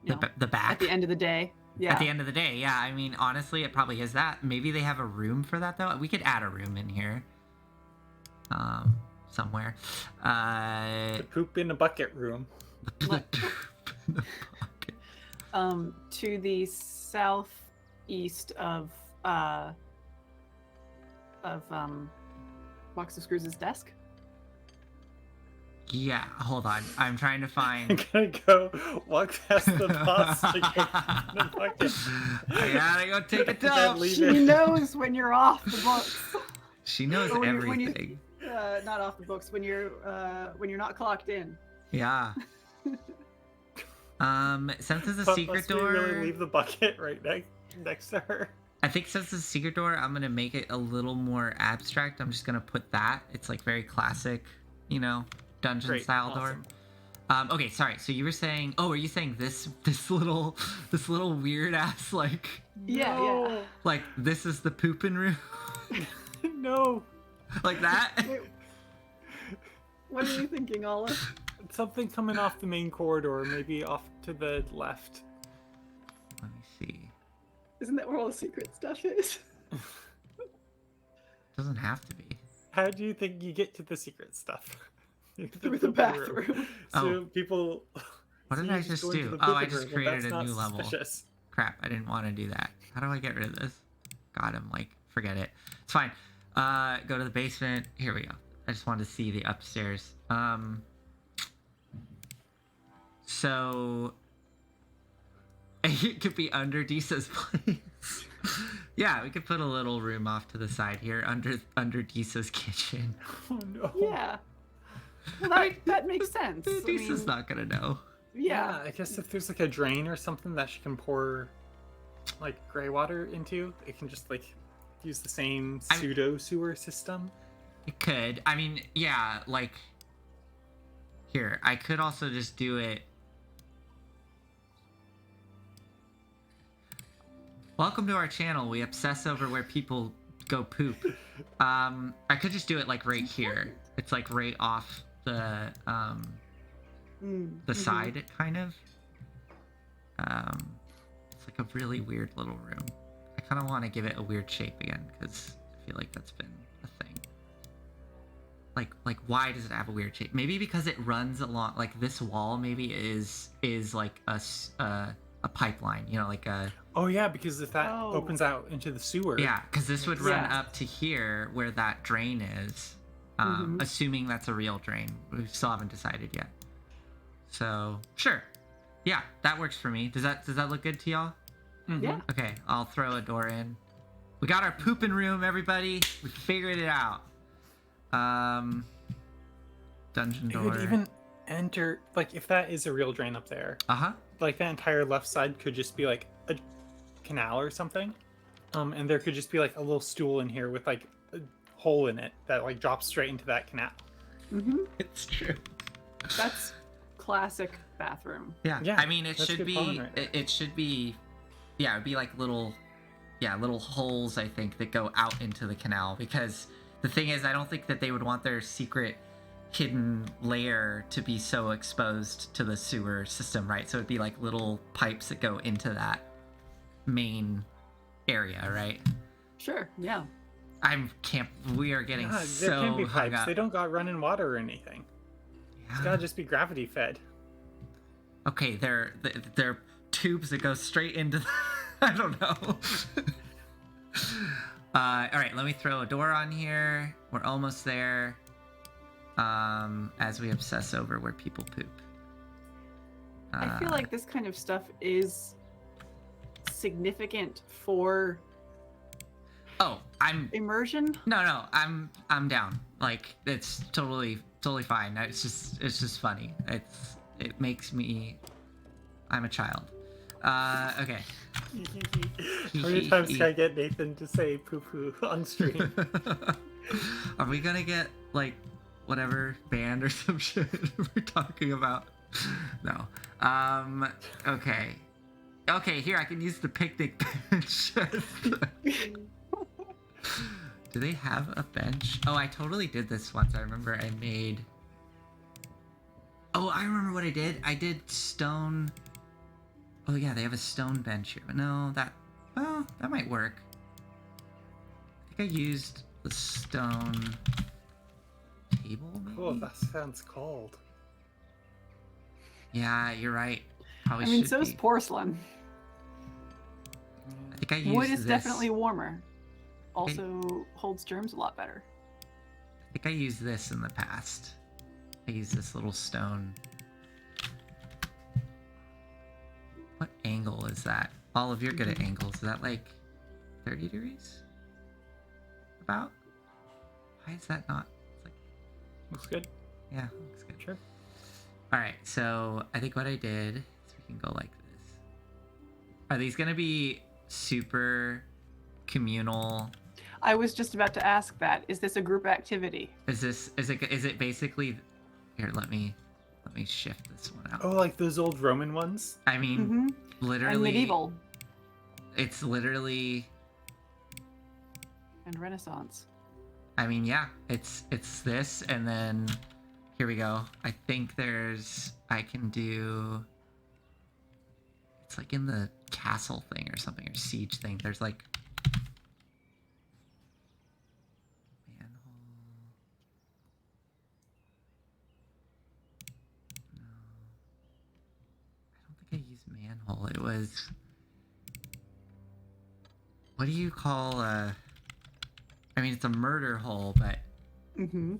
The back at the end of the day. Yeah. At the end of the day, yeah. I mean, honestly, it probably is that. Maybe they have a room for that though. We could add a room in here. Somewhere. The poop in a bucket room. To the southeast of Box of Screws' desk. Yeah, hold on. I'm trying to I'm find. gonna go walk past the boss to get in the bucket. I gotta go take a Then dump. leave She it. knows when you're off the books. She knows Or when you- everything. Not off the books when you're not clocked in. Yeah. Since there's a But secret must we door, really leave the bucket right next to her? I think since there's a secret door, I'm gonna make it a little more abstract. I'm just gonna put that. It's like very classic, dungeon Great, style awesome. Okay, sorry. So you were saying, oh, are you saying this little weird ass Yeah. like this is the pooping room, No, like that? Wait, what are you thinking, Olive? something coming off the main corridor, maybe off to the left. Let me see. Isn't that where all the secret stuff is? Doesn't have to be. How do you think you get to the secret stuff? Through the bathroom. So people. What did see I you just go into do? the Oh, I pooping just room, and created that's a not new level. suspicious. Crap, I didn't want to do that. How do I get rid of this? God, I'm like, forget it. It's fine. Go to the basement. Here we go. I just wanted to see the upstairs. So it could be under Disa's place. Yeah, we could put a little room off to the side here under Disa's kitchen. Oh no. Yeah. Well, that makes sense. I Disa's mean, not gonna know. yeah. I guess if there's like a drain or something that she can pour like gray water into, it can just like use the same pseudo sewer system. It could. I mean, yeah, like here, I could also just do it. Welcome to our channel. We obsess over where people go poop. I could just do it like right here. It's like right off the side, kind of. It's like a really weird little room. I kind of want to give it a weird shape again because I feel like that's been a thing. Like why does it have a weird shape? Maybe because it runs along, like this wall maybe is like a pipeline, you know, like a. Oh yeah, because if that opens out into the sewer. Yeah, because this would run up to here where that drain is. Assuming that's a real drain. We still haven't decided yet. So sure. Yeah, that works for me. Does that look good to y'all? Mhm. Yeah. Okay, I'll throw a door in. We got our pooping room, everybody. We figured it out. Dungeon It door. would even enter, like, if that is a real drain up there, Uh-huh. like that entire left side could just be like a canal or something. And there could just be like a little stool in here with like a hole in it that like drops straight into that canal. It's true. That's classic bathroom. Yeah. Yeah, I mean, it that's should good be. pollen right there. It should be. Yeah, it'd be like little holes. I think that go out into the canal because the thing is, I don't think that they would want their secret hidden layer to be so exposed to the sewer system, right? So it'd be like little pipes that go into that main area, right? Sure. Yeah. We are getting Yeah, so there can be hung pipes. up. They don't got running water or anything. It's Yeah. gotta just be gravity fed. Okay, they're tubes that go straight into the, I don't know. All right, let me throw a door on here. We're almost there. As we obsess over where people poop. I feel like this kind of stuff is significant for Oh, immersion. no, I'm down. Like it's totally fine. It's just funny. It makes me. I'm a child. Okay. How many times can I get Nathan to say poo poo on stream? Are we gonna get like whatever band or some shit we're talking about? No. Okay. Okay, here I can use the picnic bench. Do they have a bench? Oh, I totally did this once. I remember I made. Oh, I remember what I did. I did stone. Oh yeah, they have a stone bench here. But no, that might work. I think I used the stone table, maybe? Oh, that sounds cold. Yeah, you're right. Probably I mean, should so is be. porcelain. I think I used Wood is this. definitely warmer. Also holds germs a lot better. I think I used this in the past. I used this little stone. What angle is that? Olive, you're good at angles. Is that like 30 degrees? About? Why is that not? It's like, Looks good. yeah, looks good. Sure. All right, so I think what I did is we can go like this. Are these gonna be super communal? I was just about to ask that. Is this a group activity? Is it basically? Here, let me Let me shift this one out. Oh, like those old Roman ones? I mean, Mm-hmm. And literally, medieval it's literally. and Renaissance. I mean, yeah, it's this, and then here we go. I think I can do. It's like in the castle thing or something, or siege thing. There's like manhole. No, I don't think I used manhole. It was. What do you call I mean, it's a murder hole, but Mm-hmm.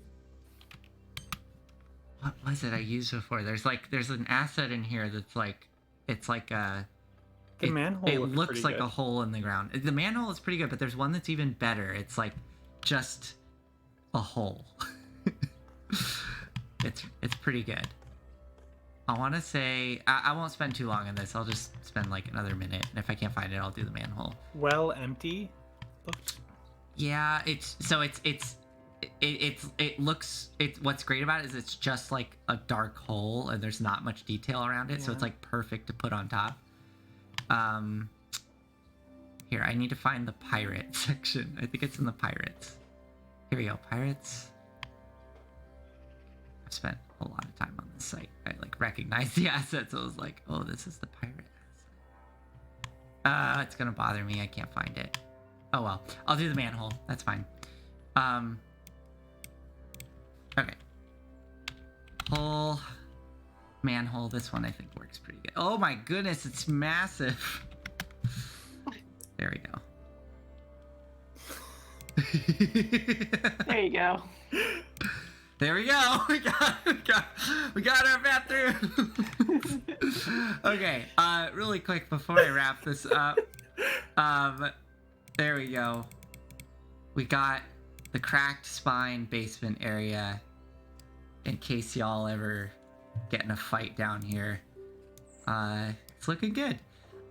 what was it I used before? There's an asset in here that's like, it's like a. The manhole It looked looks pretty like good. a hole in the ground. The manhole is pretty good, but there's one that's even better. It's like just a hole. It's pretty good. I want to say I won't spend too long on this. I'll just spend like another minute, and if I can't find it, I'll do the manhole. Well empty. Looked. Yeah, it looks what's great about it is it's just like a dark hole and there's not much detail around it, so it's Yeah. like perfect to put on top. Here, I need to find the pirate section. I think it's in the pirates. Here we go, pirates. I've spent a lot of time on this site. I like recognize the assets. So I was like, oh, this is the pirate asset. It's gonna bother me. I can't find it. Oh well, I'll do the manhole. That's fine. Okay. Hole, manhole. This one I think works pretty good. Oh my goodness, it's massive. There we go. There you go. There we go. We got our bathroom. Okay. Really quick before I wrap this up. There we go. We got the cracked spine basement area. In case y'all ever get in a fight down here, it's looking good.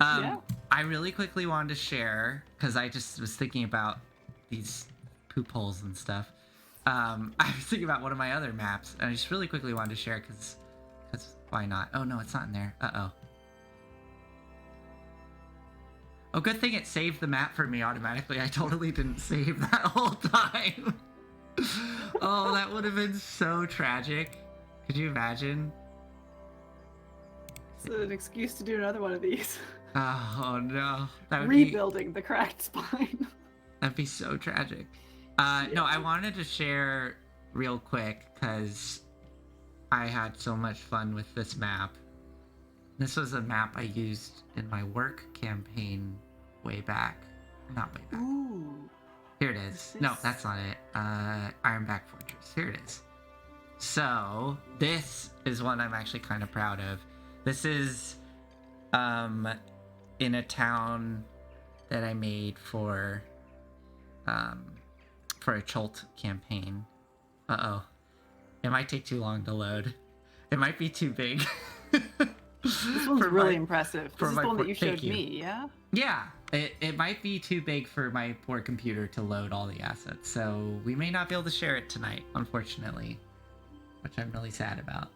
Yeah. I really quickly wanted to share because I just was thinking about these poop holes and stuff. I was thinking about one of my other maps, and I just really quickly wanted to share because why not? Oh no, it's not in there. Uh-oh. Oh, good thing it saved the map for me automatically. I totally didn't save that whole time. Oh, that would have been so tragic. Could you imagine? It's an excuse to do another one of these. Oh no, that would be. Rebuilding the cracked spine. That'd be so tragic. No, I wanted to share real quick because I had so much fun with this map. This was a map I used in my work campaign way back. Not way back. Ooh. Here it is. Is No, this- that's not it. Ironback Fortress. Here it is. So, this is one I'm actually kind of proud of. This is in a town that I made for a Chult campaign. Uh-oh. It might take too long to load. It might be too big. This one's For really my- impressive. for This is my the one that por- you thank showed you. me, yeah? Yeah, it might be too big for my poor computer to load all the assets, so we may not be able to share it tonight, unfortunately, which I'm really sad about.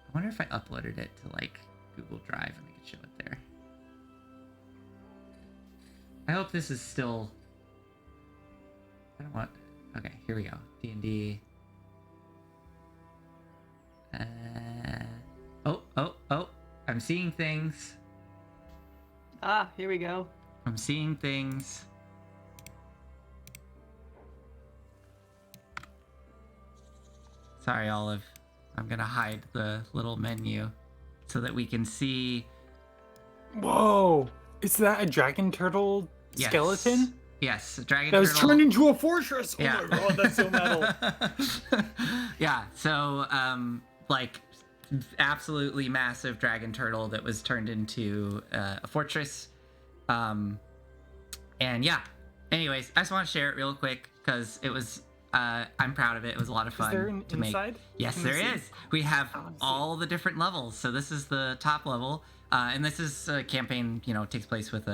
I wonder if I uploaded it to like Google Drive and I could show it there. I hope this is still. I don't want. Okay, here we go. D&D. Oh! I'm seeing things. Ah, here we go. I'm seeing things. Sorry, Olive. I'm gonna hide the little menu so that we can see. Whoa! Is that a dragon turtle Yes. skeleton? Yes, a dragon That was turtle. turned into a fortress! Oh Yeah. my god, that's so metal. Yeah, so like absolutely massive dragon turtle that was turned into a fortress. And yeah. Anyways, I just want to share it real quick because it was I'm proud of it. It was a lot of Is fun there an to make. inside? Yes, Can there we see? is. We have I wanna see. all the different levels. So this is the top level, and this is a campaign. You know, takes place with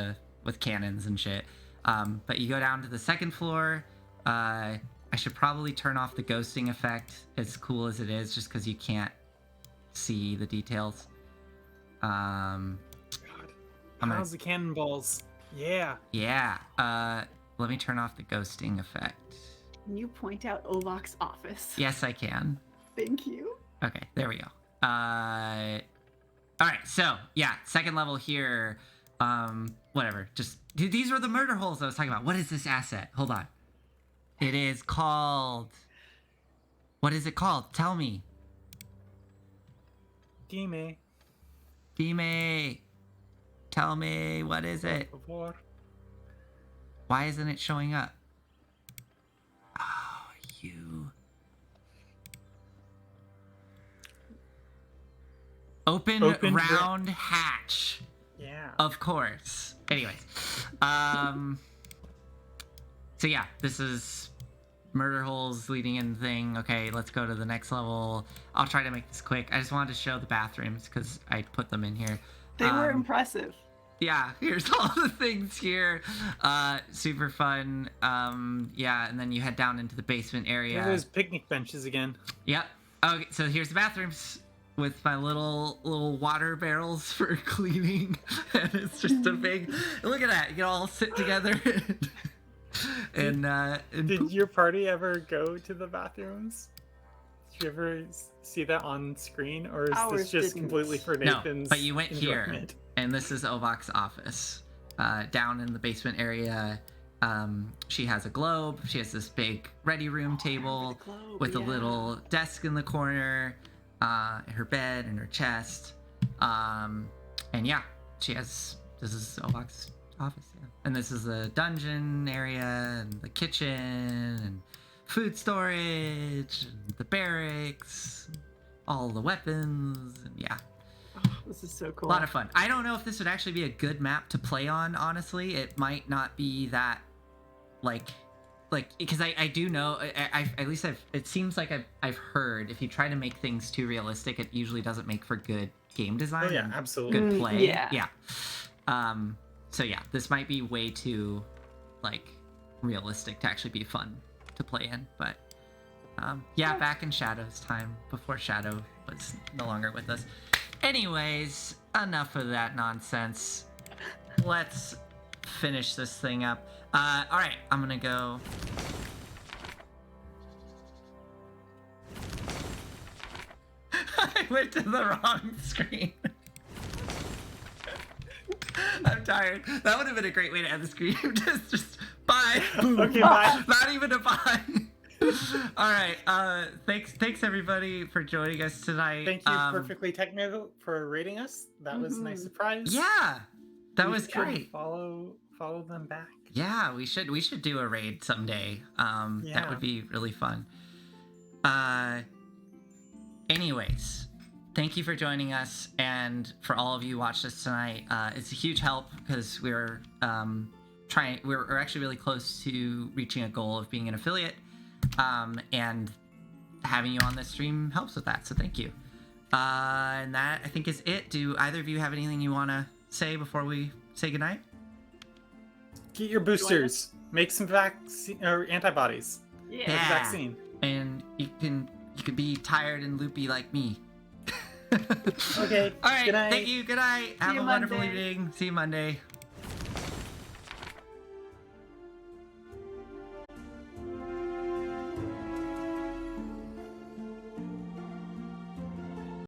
cannons and shit. But you go down to the second floor. I should probably turn off the ghosting effect, as cool as it is, just because you can't see the details. I'm gonna, How's the cannonballs? Yeah. yeah. Let me turn off the ghosting effect. Can you point out Ovok's office? Yes, I can. Thank you. Okay, there we go. All right, so yeah, second level here. Whatever. Just these were the murder holes I was talking about. What is this asset? Hold on. It is called. What is it called? Tell me. Dime. Dime. Tell me, what is it? Por favor. Why isn't it showing up? Oh, you. Open round hatch. Yeah. Of course. Anyways. So yeah, this is murder holes leading in thing. Okay, let's go to the next level. I'll try to make this quick. I just wanted to show the bathrooms because I put them in here. They were impressive. Yeah, here's all the things here. Super fun. Yeah, and then you head down into the basement area. There those picnic benches again. Yep. Okay, so here's the bathrooms with my little water barrels for cleaning. And it's just a big look at that. You can all sit together and Did poop. your party ever go to the bathrooms? Did you ever see that on screen, or is Ours this just didn't. completely for No, Nathan's but you went here. enjoyment? And this is Ovok's office. Down in the basement area, she has a globe. She has this big ready room table globe, with a yeah. little desk in the corner, her bed and her chest. And yeah, this is Ovok's office. Yeah. And this is the dungeon area and the kitchen and food storage and the barracks, all the weapons, and yeah. Oh, this is so cool. A lot of fun. I don't know if this would actually be a good map to play on, honestly. It might not be that, like, because I do know, it seems like I've heard if you try to make things too realistic, it usually doesn't make for good game design. Oh yeah, and absolutely. good play. yeah. Yeah. So yeah, this might be way too, like, realistic to actually be fun to play in, but yeah, back in Shadow's time, before Shadow was no longer with us. Anyways, enough of that nonsense. Let's finish this thing up. All right, I'm gonna go. I went to the wrong screen. I'm tired. That would have been a great way to end the stream. just bye. Okay, bye. Not even a bye. All right. Thanks everybody for joining us tonight. Thank you, Perfectly Technical, for rating us. That was a nice surprise. Yeah, that We was should great. Follow them back. Yeah, we should do a raid someday. That Yeah. would be really fun. Anyways, thank you for joining us, and for all of you who watched this tonight. It's a huge help because we're actually really close to reaching a goal of being an affiliate, and having you on this stream helps with that. So thank you. And that, I think, is it. Do either of you have anything you want to say before we say goodnight? Get your boosters. Make some vaccine or antibodies. Yeah. Like a Yeah. vaccine. And you could be tired and loopy like me. Okay. All right. Good night. Thank you. Good night. Have you a wonderful Monday. evening. See you Monday.